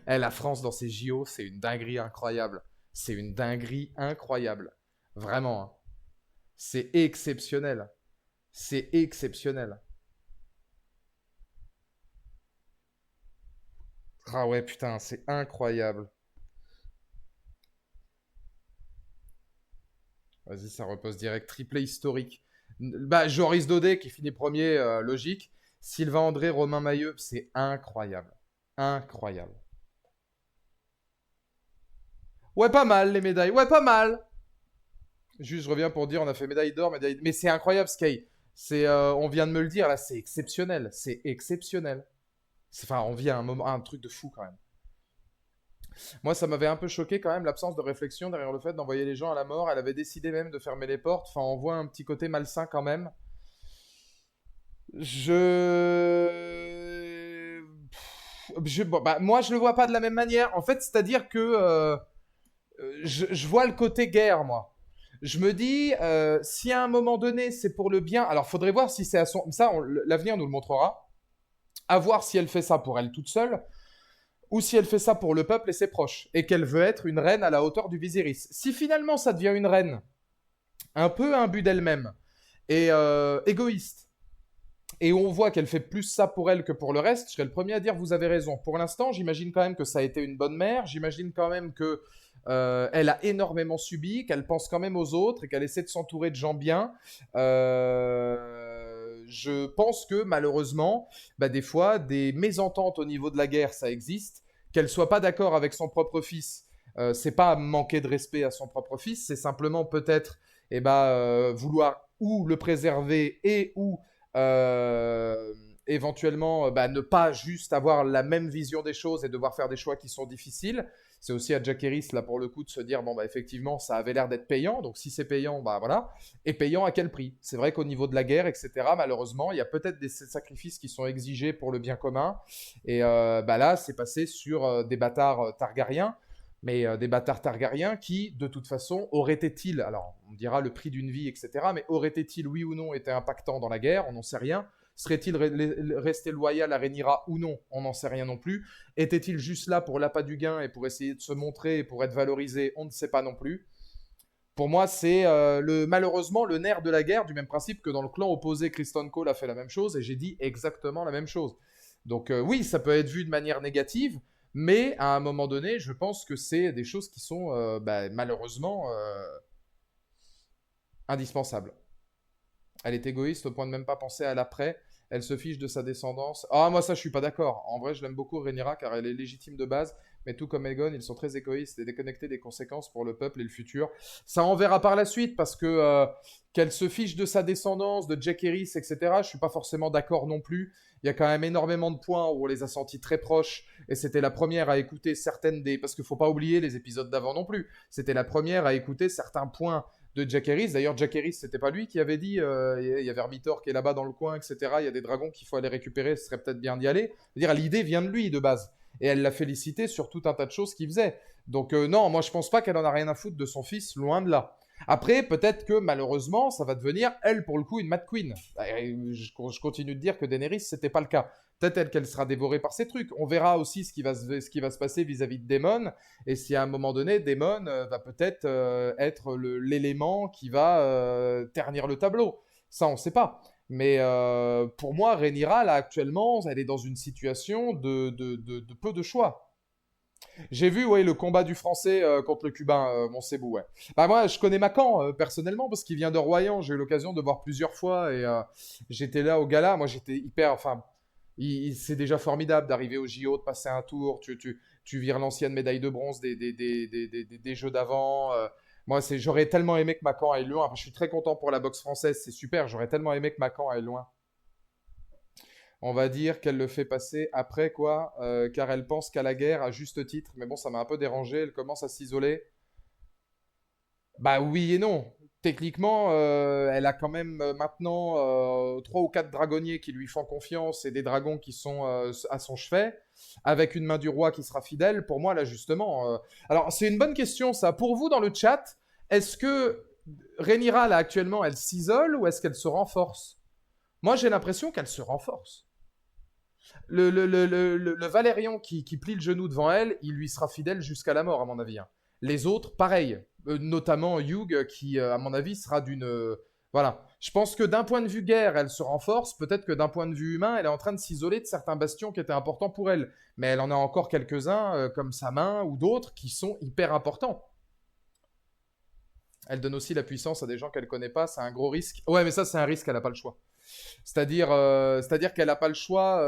La France dans ses JO, c'est une dinguerie incroyable. C'est une dinguerie incroyable. Vraiment, hein. C'est exceptionnel. C'est exceptionnel. Ah ouais, putain, c'est incroyable. Vas-y, ça repose direct. Triplé historique. Bah, Joris Daudet qui finit premier, logique. Sylvain André, Romain Mailleux, c'est incroyable. Incroyable. Ouais, pas mal les médailles. Ouais, pas mal. Juste, je reviens pour dire, on a fait médaille d'or, médaille. Mais c'est incroyable, Sky. On vient de me le dire là, c'est exceptionnel. C'est exceptionnel. Enfin, on vit un truc de fou quand même. Moi, ça m'avait un peu choqué quand même l'absence de réflexion derrière le fait d'envoyer les gens à la mort. Elle avait décidé même de fermer les portes. Enfin, on voit un petit côté malsain quand même. Je... Bon, bah, moi, je le vois pas de la même manière. En fait, c'est-à-dire que je vois le côté guerre, moi. Je me dis, si à un moment donné, c'est pour le bien, alors faudrait voir si c'est à son... Ça, l'avenir nous le montrera. À voir si elle fait ça pour elle toute seule, ou si elle fait ça pour le peuple et ses proches, et qu'elle veut être une reine à la hauteur du Viserys. Si finalement ça devient une reine, un peu imbue d'elle-même, et égoïste, et on voit qu'elle fait plus ça pour elle que pour le reste, je serais le premier à dire vous avez raison. Pour l'instant, j'imagine quand même que ça a été une bonne mère, j'imagine quand même que elle a énormément subi, qu'elle pense quand même aux autres et qu'elle essaie de s'entourer de gens bien. Je pense que malheureusement, bah, des fois, des mésententes au niveau de la guerre, ça existe. Qu'elle soit pas d'accord avec son propre fils, c'est pas manquer de respect à son propre fils, c'est simplement peut-être vouloir ou le préserver et ou euh, éventuellement bah, ne pas juste avoir la même vision des choses et devoir faire des choix qui sont difficiles. C'est aussi à Jack Harris, là, pour le coup, de se dire, bon, bah, effectivement, ça avait l'air d'être payant, donc si c'est payant, bah voilà. Et payant à quel prix? C'est vrai qu'au niveau de la guerre, etc., malheureusement, il y a peut-être des sacrifices qui sont exigés pour le bien commun. Et bah là, c'est passé sur des bâtards targariens, mais des bâtards targariens qui, de toute façon, auraient-ils, alors on dira le prix d'une vie, etc., mais auraient-ils, oui ou non, été impactants dans la guerre? On n'en sait rien. Serait-il resté loyal à Rhaenyra ou non? On n'en sait rien non plus. Était-il juste là pour l'appât du gain et pour essayer de se montrer et pour être valorisé? On ne sait pas non plus. Pour moi, c'est malheureusement le nerf de la guerre, du même principe que dans le clan opposé, Kristen Cole a fait la même chose et j'ai dit exactement la même chose. Donc oui, ça peut être vu de manière négative, mais à un moment donné, je pense que c'est des choses qui sont malheureusement indispensables. Elle est égoïste au point de même pas penser à l'après. Elle se fiche de sa descendance. Ah, moi, ça, je suis pas d'accord. En vrai, je l'aime beaucoup, Rhaenyra, car elle est légitime de base. Mais tout comme Aegon, ils sont très égoïstes et déconnectés des conséquences pour le peuple et le futur. Ça, on verra par la suite, parce que qu'elle se fiche de sa descendance, de Jack Harris, etc., je suis pas forcément d'accord non plus. Il y a quand même énormément de points où on les a sentis très proches, et c'était la première à écouter certaines des... Parce qu'il faut pas oublier les épisodes d'avant non plus. C'était la première à écouter certains points de Jack Harris. D'ailleurs, Jack Harris, c'était pas lui qui avait dit il y a Vermitor qui est là-bas dans le coin, etc. Il y a des dragons qu'il faut aller récupérer, ce serait peut-être bien d'y aller. C'est-à-dire, l'idée vient de lui de base. Et elle l'a félicité sur tout un tas de choses qu'il faisait. Donc, non, moi, je pense pas qu'elle en a rien à foutre de son fils, loin de là. Après, peut-être que malheureusement, ça va devenir, elle, pour le coup, une Mad Queen. Je continue de dire que Daenerys, c'était pas le cas. Peut-être elle qu'elle sera dévorée par ces trucs. On verra aussi ce qui va se passer vis-à-vis de Daemon. Et si à un moment donné, Daemon va peut-être être l'élément qui va ternir le tableau. Ça, on ne sait pas. Mais pour moi, Rhaenyra, là, actuellement, elle est dans une situation de peu de choix. J'ai vu, ouais, le combat du français contre le cubain, Moncebou, ouais. Bah, moi, je connais Macan, personnellement, parce qu'il vient de Royan. J'ai eu l'occasion de voir plusieurs fois et j'étais là au gala. Moi, j'étais hyper. Enfin, c'est déjà formidable d'arriver au JO, de passer un tour. Tu vires l'ancienne médaille de bronze des Jeux d'avant. Moi, j'aurais tellement aimé que Macan aille loin. Enfin, je suis très content pour la boxe française, c'est super. J'aurais tellement aimé que Macan aille loin. On va dire qu'elle le fait passer après, quoi, car elle pense qu'à la guerre, à juste titre. Mais bon, ça m'a un peu dérangé. Elle commence à s'isoler. Bah oui et non. Techniquement, elle a quand même maintenant 3 ou 4 dragonniers qui lui font confiance et des dragons qui sont à son chevet, avec une main du roi qui sera fidèle. Pour moi, là, justement. Alors, c'est une bonne question, ça. Pour vous, dans le chat, est-ce que Rhaenyra, là, actuellement, elle s'isole ou est-ce qu'elle se renforce? Moi, j'ai l'impression qu'elle se renforce. Le Valérian qui plie le genou devant elle, il lui sera fidèle jusqu'à la mort, à mon avis, hein. Les autres, pareil. Notamment Hugh, qui, à mon avis, sera d'une... voilà. Je pense que d'un point de vue guerre, elle se renforce. Peut-être que d'un point de vue humain, elle est en train de s'isoler de certains bastions qui étaient importants pour elle. Mais elle en a encore quelques-uns, comme sa main ou d'autres, qui sont hyper importants. Elle donne aussi la puissance à des gens qu'elle connaît pas. C'est un gros risque. Ouais, mais ça, c'est un risque, elle n'a pas le choix. C'est-à-dire qu'elle n'a pas le choix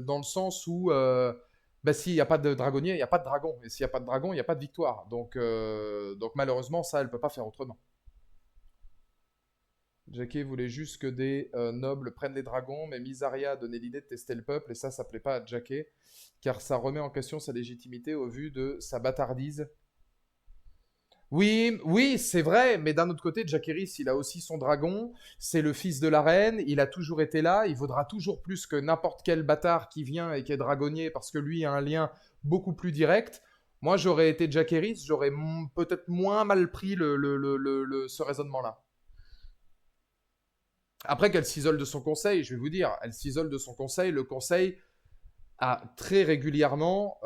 dans le sens où bah, s'il n'y a pas de dragonnier, il n'y a pas de dragon. Et s'il n'y a pas de dragon, il n'y a pas de victoire. Donc malheureusement, ça, elle ne peut pas faire autrement. Jackie voulait juste que des nobles prennent les dragons, mais Misaria a donné l'idée de tester le peuple, et ça plaît pas à Jackie, car ça remet en question sa légitimité au vu de sa bâtardise. Oui, oui, c'est vrai, mais d'un autre côté, Jaehaerys, il a aussi son dragon, c'est le fils de la reine, il a toujours été là, il vaudra toujours plus que n'importe quel bâtard qui vient et qui est dragonnier, parce que lui a un lien beaucoup plus direct. Moi, j'aurais été Jaehaerys, j'aurais peut-être moins mal pris ce raisonnement-là. Après qu'elle s'isole de son conseil, je vais vous dire, elle s'isole de son conseil, le conseil a très régulièrement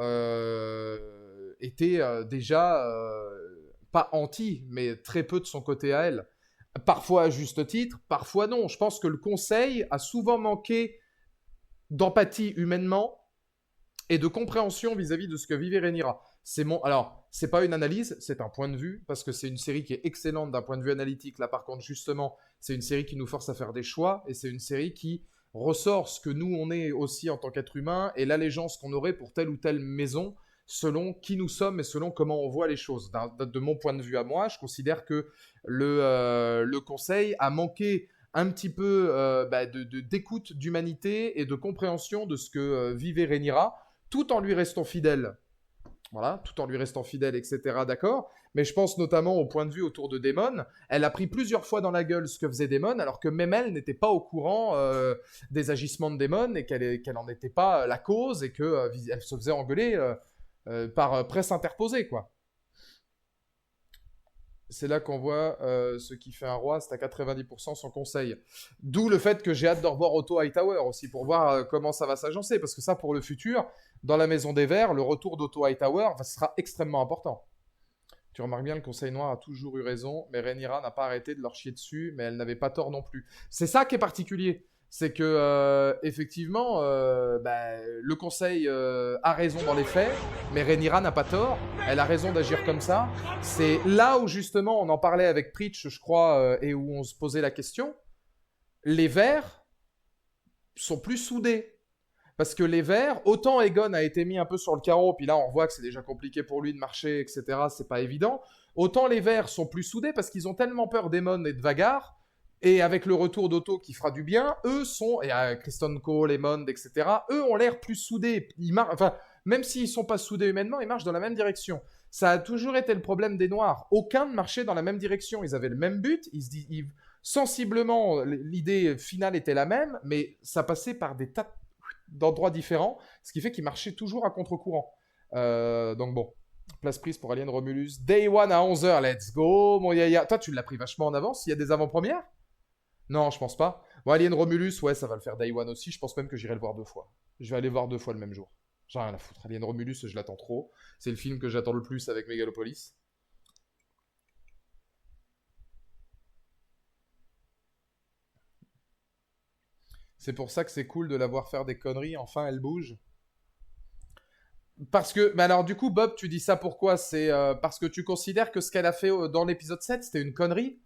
été déjà pas anti, mais très peu de son côté à elle. Parfois à juste titre, parfois non. Je pense que le conseil a souvent manqué d'empathie humainement et de compréhension vis-à-vis de ce que vivait Rhaenyra. Alors, c'est pas une analyse, c'est un point de vue, parce que c'est une série qui est excellente d'un point de vue analytique. Là, par contre, justement, c'est une série qui nous force à faire des choix, et c'est une série qui ressort ce que nous, on est aussi en tant qu'être humain, et l'allégeance qu'on aurait pour telle ou telle maison, selon qui nous sommes et selon comment on voit les choses. De mon point de vue à moi, je considère que le conseil a manqué un petit peu d'écoute, d'humanité et de compréhension de ce que vivait Rhaenyra, tout en lui restant fidèle. Voilà, tout en lui restant fidèle, etc. D'accord. Mais je pense notamment au point de vue autour de Daemon. Elle a pris plusieurs fois dans la gueule ce que faisait Daemon, alors que même elle n'était pas au courant des agissements de Daemon et qu'elle n'en était pas la cause et qu'elle se faisait engueuler par presse interposée, quoi. C'est là qu'on voit ce qui fait un roi, c'est à 90% son conseil. D'où le fait que j'ai hâte de revoir Otto Hightower aussi, pour voir comment ça va s'agencer, parce que ça, pour le futur, dans la Maison des Verts, le retour d'Otto Hightower sera extrêmement important. Tu remarques bien, le Conseil Noir a toujours eu raison, mais Rhaenyra n'a pas arrêté de leur chier dessus, mais elle n'avait pas tort non plus. C'est ça qui est particulier. C'est que, effectivement, le Conseil a raison dans les faits, mais Rhaenyra n'a pas tort. Elle a raison d'agir comme ça. C'est là où, justement, on en parlait avec Preach, je crois, et où on se posait la question. Les Verts sont plus soudés. Parce que les Verts, autant Aegon a été mis un peu sur le carreau, puis là on voit que c'est déjà compliqué pour lui de marcher, etc. C'est pas évident. Autant les Verts sont plus soudés parce qu'ils ont tellement peur d'Aemon et de Vagar, et avec le retour d'Otto qui fera du bien, eux sont, et Criston Cole, Aemond, etc. Eux ont l'air plus soudés. Enfin, même s'ils sont pas soudés humainement, ils marchent dans la même direction. Ça a toujours été le problème des Noirs. Aucun ne marchait dans la même direction. Ils avaient le même but. Sensiblement, l'idée finale était la même, mais ça passait par des tas d'endroits différents, ce qui fait qu'ils marchaient toujours à contre-courant. Donc bon, place prise pour Alien Romulus. Day 1 à 11h, let's go, mon yaya. Toi, tu l'as pris vachement en avance, il y a des avant-premières? Non, je pense pas. Bon, Alien Romulus, ouais, ça va le faire Day 1 aussi, je pense même que j'irai le voir 2 fois. Je vais aller voir 2 fois le même jour. J'ai rien à foutre. Alien Romulus, je l'attends trop. C'est le film que j'attends le plus avec Megalopolis. C'est pour ça que c'est cool de la voir faire des conneries, enfin elle bouge. Parce que, mais alors du coup, Bob, tu dis ça pourquoi? C'est parce que tu considères que ce qu'elle a fait dans l'épisode 7, c'était une connerie?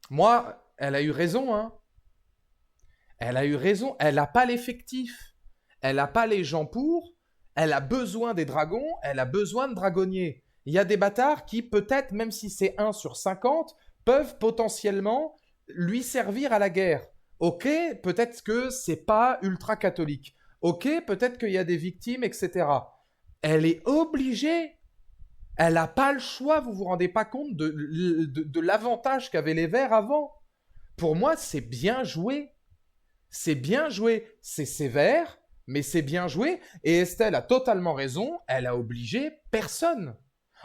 Moi, elle a eu raison, hein. Elle a eu raison, elle n'a pas l'effectif. Elle n'a pas les gens pour. Elle a besoin des dragons, elle a besoin de dragonniers. Il y a des bâtards qui, peut-être, même si c'est 1 sur 50, peuvent potentiellement lui servir à la guerre. Ok, peut-être que c'est pas ultra catholique. Ok, peut-être qu'il y a des victimes, etc. Elle est obligée. Elle n'a pas le choix, vous vous rendez pas compte de l'avantage qu'avaient les Verts avant. Pour moi, c'est bien joué. C'est bien joué. C'est sévère, mais c'est bien joué. Et Estelle a totalement raison. Elle a obligé personne.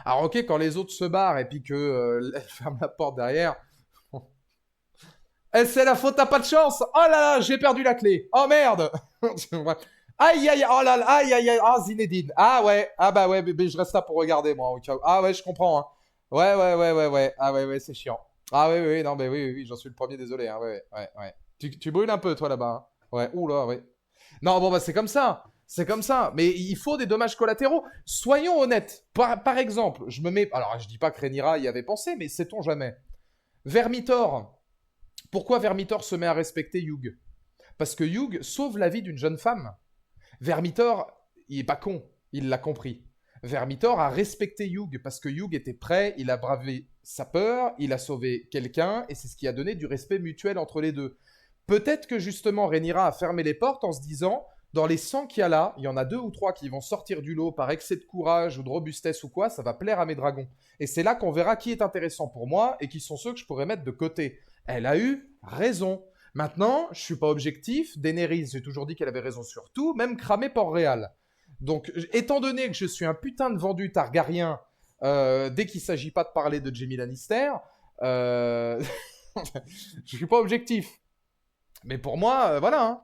Alors ok, quand les autres se barrent et puis que elle ferme la porte derrière. Eh, c'est la faute, t'as pas de chance. Oh là là, j'ai perdu la clé. Oh merde. Aïe aïe, oh là là, aïe aïe aïe, ah Zinedine. Ah ouais, ah bah ouais, bébé, je reste là pour regarder moi au cas où. Ah ouais, je comprends. Hein. Ouais, ouais, ouais, ouais, ouais. Ah ouais, ouais, c'est chiant. Ah oui, oui, non, mais oui, oui, oui, j'en suis le premier, désolé. Hein. Ouais, ouais, ouais. Tu brûles un peu, toi, là-bas. Hein. Ouais, oula, ouais. Non, bon, bah, c'est comme ça. C'est comme ça. Mais il faut des dommages collatéraux. Soyons honnêtes. Par exemple, je me mets. Alors, je dis pas que Rhaenyra y avait pensé, mais sait-on jamais. Vermitor. Pourquoi Vermitor se met à respecter Hugh? Parce que Hugh sauve la vie d'une jeune femme. Vermitor, il est pas con. Il l'a compris. Vermitor a respecté Hugh parce que Hugh était prêt, il a bravé sa peur, il a sauvé quelqu'un, et c'est ce qui a donné du respect mutuel entre les deux. Peut-être que justement Rhaenyra a fermé les portes en se disant, dans les 100 qu'il y a là, il y en a 2 ou 3 qui vont sortir du lot par excès de courage ou de robustesse ou quoi, ça va plaire à mes dragons. Et c'est là qu'on verra qui est intéressant pour moi et qui sont ceux que je pourrais mettre de côté. Elle a eu raison. Maintenant, je suis pas objectif. Daenerys, j'ai toujours dit qu'elle avait raison sur tout, même cramé Port-Réal. Donc, étant donné que je suis un putain de vendu Targaryen, dès qu'il s'agit pas de parler de Jaime Lannister, je suis pas objectif. Mais pour moi, voilà. Hein.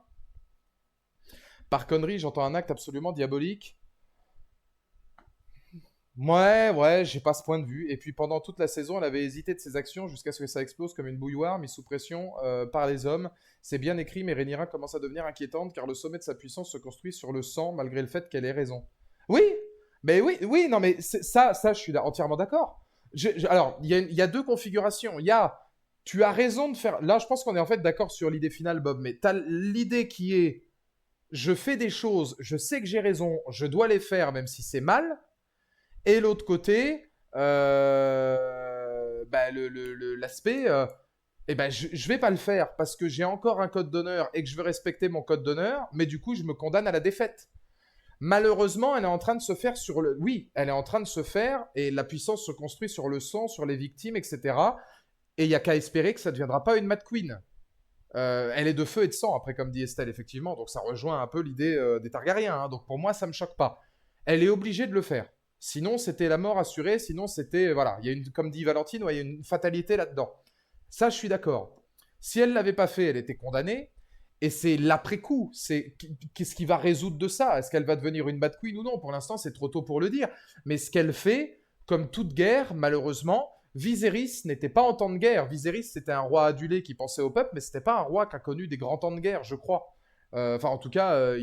Par connerie, j'entends un acte absolument diabolique. Ouais, j'ai pas ce point de vue. Et puis pendant toute la saison, elle avait hésité de ses actions jusqu'à ce que ça explose comme une bouilloire mise sous pression par les hommes. C'est bien écrit, mais Rhaenyra commence à devenir inquiétante car le sommet de sa puissance se construit sur le sang malgré le fait qu'elle ait raison. Oui, mais oui, non, mais ça, je suis entièrement d'accord. Alors, il y a deux configurations. Il y a, tu as raison de faire. Là, je pense qu'on est en fait d'accord sur l'idée finale, Bob, mais tu as l'idée qui est, je fais des choses, je sais que j'ai raison, je dois les faire même si c'est mal. Et l'autre côté, l'aspect, je vais pas le faire parce que j'ai encore un code d'honneur et que je veux respecter mon code d'honneur, mais du coup, je me condamne à la défaite. Malheureusement, elle est en train de se faire sur le... Oui, elle est en train de se faire et la puissance se construit sur le sang, sur les victimes, etc. Et il n'y a qu'à espérer que ça ne deviendra pas une Mad Queen. Elle est de feu et de sang, après, comme dit Estelle, effectivement. Donc ça rejoint un peu l'idée des Targaryens. Hein. Donc pour moi, ça me choque pas. Elle est obligée de le faire. Sinon, c'était la mort assurée. Sinon, c'était... Voilà, il y a une, comme dit Valentine, ouais, il y a une fatalité là-dedans. Ça, je suis d'accord. Si elle l'avait pas fait, elle était condamnée. Et c'est l'après-coup. C'est qu'est-ce qui va résoudre de ça? Est-ce qu'elle va devenir une Mad Queen ou non? Pour l'instant, c'est trop tôt pour le dire. Mais ce qu'elle fait, comme toute guerre, malheureusement, Viserys n'était pas en temps de guerre. Viserys, c'était un roi adulé qui pensait au peuple, mais c'était pas un roi qui a connu des grands temps de guerre, je crois. Enfin, en tout cas,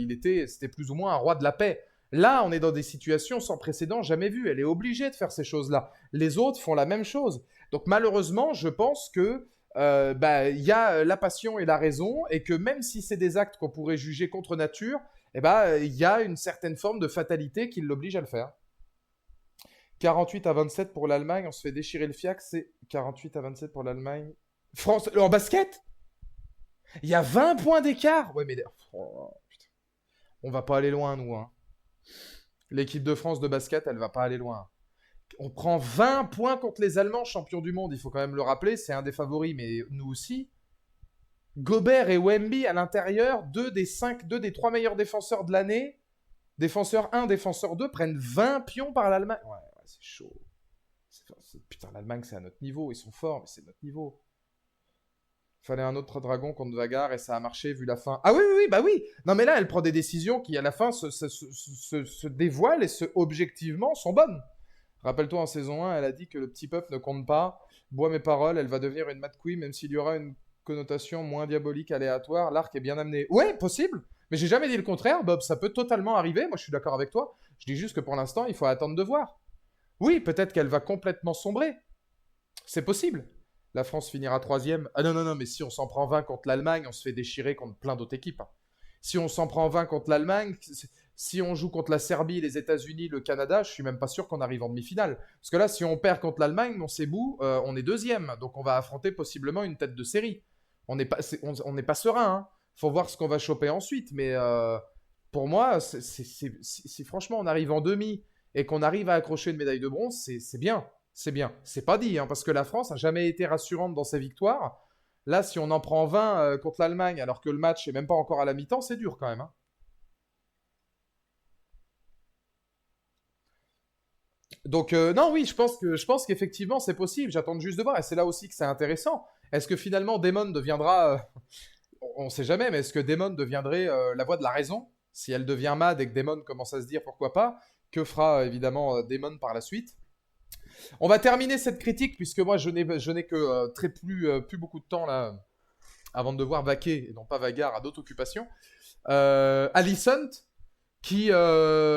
c'était plus ou moins un roi de la paix. Là, on est dans des situations sans précédent, jamais vues. Elle est obligée de faire ces choses-là. Les autres font la même chose. Donc, malheureusement, je pense que y a la passion et la raison, et que même si c'est des actes qu'on pourrait juger contre nature, il y a une certaine forme de fatalité qui l'oblige à le faire. 48-27 pour l'Allemagne, on se fait déchirer le fiac, c'est 48-27 pour l'Allemagne. France, en basket? Il y a 20 points d'écart. Ouais, mais oh, on va pas aller loin, nous. Hein. L'équipe de France de basket, elle va pas aller loin. On prend 20 points contre les Allemands, champions du monde, il faut quand même le rappeler, c'est un des favoris, mais nous aussi. Gobert et Wemby à l'intérieur, deux des 3 meilleurs défenseurs de l'année, défenseur 1, défenseur 2, prennent 20 pions par l'Allemagne. Ouais, c'est chaud. Putain, l'Allemagne, c'est à notre niveau, ils sont forts, mais c'est notre niveau. Fallait un autre dragon contre Vagar et ça a marché vu la fin. Ah oui, bah oui. Non mais là, elle prend des décisions qui à la fin se dévoilent et objectivement sont bonnes. Rappelle-toi, en saison 1, elle a dit que le petit peuple ne compte pas. Bois mes paroles, elle va devenir une Mad Queen, même s'il y aura une connotation moins diabolique, aléatoire. L'arc est bien amené. Ouais, possible. Mais j'ai jamais dit le contraire, Bob. Ça peut totalement arriver. Moi, je suis d'accord avec toi. Je dis juste que pour l'instant, il faut attendre de voir. Oui, peut-être qu'elle va complètement sombrer. C'est possible. La France finira 3e. Ah non, mais si on s'en prend 20 contre l'Allemagne, on se fait déchirer contre plein d'autres équipes. Hein. Si on s'en prend 20 contre l'Allemagne, si on joue contre la Serbie, les États-Unis, le Canada, je suis même pas sûr qu'on arrive en demi-finale. Parce que là, si on perd contre l'Allemagne, on s'est bout, on est 2e. Donc on va affronter possiblement une tête de série. On n'est pas serein. Hein. Faut voir ce qu'on va choper ensuite. Mais pour moi, si franchement on arrive en demi et qu'on arrive à accrocher une médaille de bronze, c'est bien. C'est bien. C'est pas dit, hein, parce que la France n'a jamais été rassurante dans ses victoires. Là, si on en prend 20 contre l'Allemagne, alors que le match est même pas encore à la mi-temps, c'est dur quand même. Hein. Donc, non, oui, je pense qu'effectivement, c'est possible. J'attends juste de voir. Et c'est là aussi que c'est intéressant. Est-ce que finalement, Daemon deviendra... on ne sait jamais, mais est-ce que Daemon deviendrait la voix de la raison? Si elle devient mad et que Daemon commence à se dire pourquoi pas, que fera évidemment Daemon par la suite? On va terminer cette critique, puisque moi, je n'ai que plus beaucoup de temps là, avant de devoir vaquer, et non pas Vagar, à d'autres occupations. Alicent, qui... je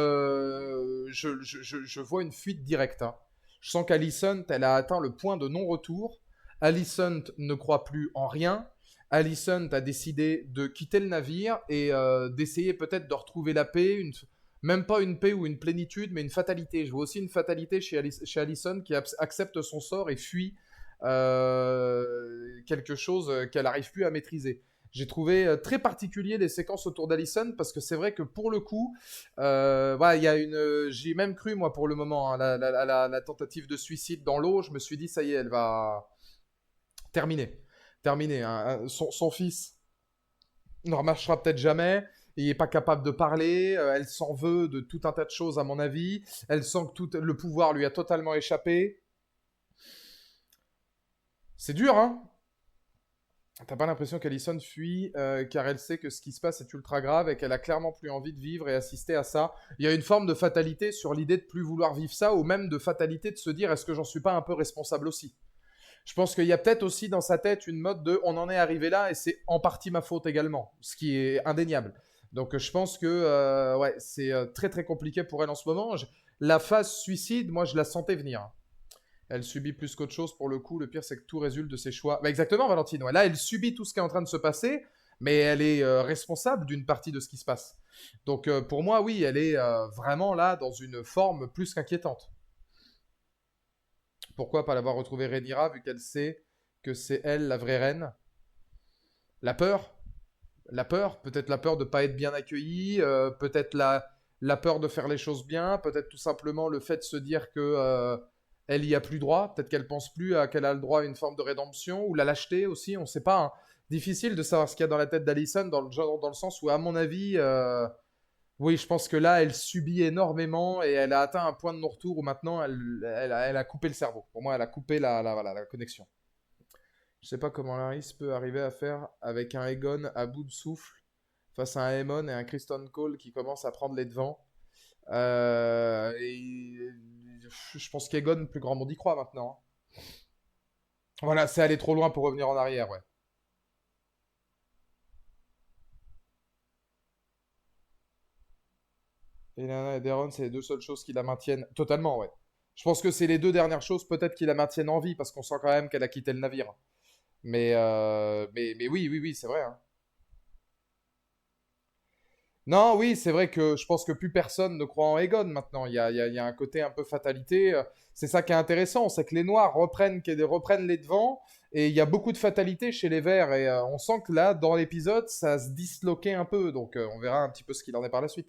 vois une fuite directe. Hein. Je sens qu'Alicent, elle a atteint le point de non-retour. Alicent ne croit plus en rien. Alicent a décidé de quitter le navire et d'essayer peut-être de retrouver la paix, Même pas une paix ou une plénitude, mais une fatalité. Je vois aussi une fatalité chez Allison qui accepte son sort et fuit quelque chose qu'elle n'arrive plus à maîtriser. J'ai trouvé très particulier les séquences autour d'Allison parce que c'est vrai que pour le coup, voilà, il y a j'ai même cru moi pour le moment, hein, la tentative de suicide dans l'eau. Je me suis dit ça y est, elle va terminer, terminer. Hein. Son fils ne remarchera peut-être jamais. Il n'est pas capable de parler. Elle s'en veut de tout un tas de choses à mon avis. Elle sent que tout le pouvoir lui a totalement échappé. C'est dur, hein. T'as pas l'impression qu'Alison fuit car elle sait que ce qui se passe est ultra grave et qu'elle a clairement plus envie de vivre et assister à ça. Il y a une forme de fatalité sur l'idée de plus vouloir vivre ça ou même de fatalité de se dire est-ce que j'en suis pas un peu responsable aussi. Je pense qu'il y a peut-être aussi dans sa tête une mode de on en est arrivé là et c'est en partie ma faute également, ce qui est indéniable. Donc je pense que ouais, c'est très très compliqué pour elle en ce moment. La phase suicide, moi je la sentais venir. Elle subit plus qu'autre chose pour le coup. Le pire, c'est que tout résulte de ses choix. Bah, exactement, Valentine. Ouais, là, elle subit tout ce qui est en train de se passer, mais elle est responsable d'une partie de ce qui se passe. Donc, pour moi, oui, elle est vraiment là dans une forme plus qu'inquiétante. Pourquoi pas l'avoir retrouvée Rhaenyra, vu qu'elle sait que c'est elle la vraie reine? La peur. La peur. Peut-être la peur de ne pas être bien accueillie. Peut-être la peur de faire les choses bien. Peut-être tout simplement le fait de se dire que elle y a plus droit. Peut-être qu'elle pense plus qu'elle a le droit à une forme de rédemption ou la lâcheté aussi. On ne sait pas. Hein. Difficile de savoir ce qu'il y a dans la tête d'Alicent dans le sens où, à mon avis, oui, je pense que là, elle subit énormément et elle a atteint un point de non-retour où maintenant, elle a coupé le cerveau. Pour moi, elle a coupé voilà, la connexion. Je sais pas comment Larys peut arriver à faire avec un Aegon à bout de souffle face à un Aemon et un Criston Cole qui commence à prendre les devants. Et je pense qu'Aegon, plus grand monde y croit maintenant. Hein. Voilà, c'est aller trop loin pour revenir en arrière, ouais. Et Lyanna et Daeron, c'est les deux seules choses qui la maintiennent totalement, ouais. Je pense que c'est les deux dernières choses peut-être qui la maintiennent en vie parce qu'on sent quand même qu'elle a quitté le navire. Mais oui, oui, oui, c'est vrai. Hein. Non, oui, c'est vrai que je pense que plus personne ne croit en Aegon maintenant. Il y a un côté un peu fatalité. C'est ça qui est intéressant, c'est que les Noirs reprennent les devants et il y a beaucoup de fatalité chez les Verts. Et on sent que là, dans l'épisode, ça se disloquait un peu. Donc on verra un petit peu ce qu'il en est par la suite.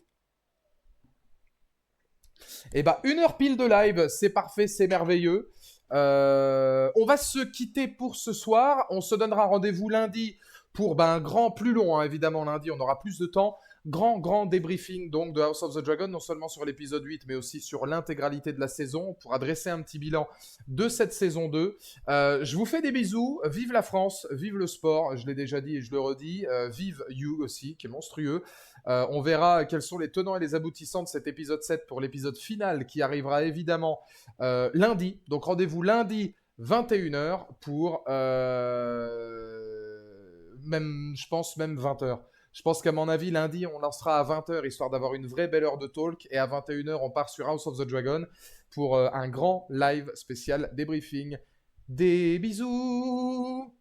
Et bah, 1 heure pile de live, c'est parfait, c'est merveilleux. On va se quitter pour ce soir. On se donnera rendez-vous lundi pour un grand, plus long, hein, évidemment, lundi, on aura plus de temps. Grand débriefing donc de House of the Dragon, non seulement sur l'épisode 8, mais aussi sur l'intégralité de la saison. On pourra dresser un petit bilan de cette saison 2. Je vous fais des bisous. Vive la France, vive le sport. Je l'ai déjà dit et je le redis. Vive You aussi, qui est monstrueux. On verra quels sont les tenants et les aboutissants de cet épisode 7 pour l'épisode final qui arrivera évidemment lundi. Donc rendez-vous lundi 21h pour même, je pense, même 20h. Je pense qu'à mon avis, lundi, on lancera à 20h, histoire d'avoir une vraie belle heure de talk. Et à 21h, on part sur House of the Dragon pour un grand live spécial débriefing. Des bisous!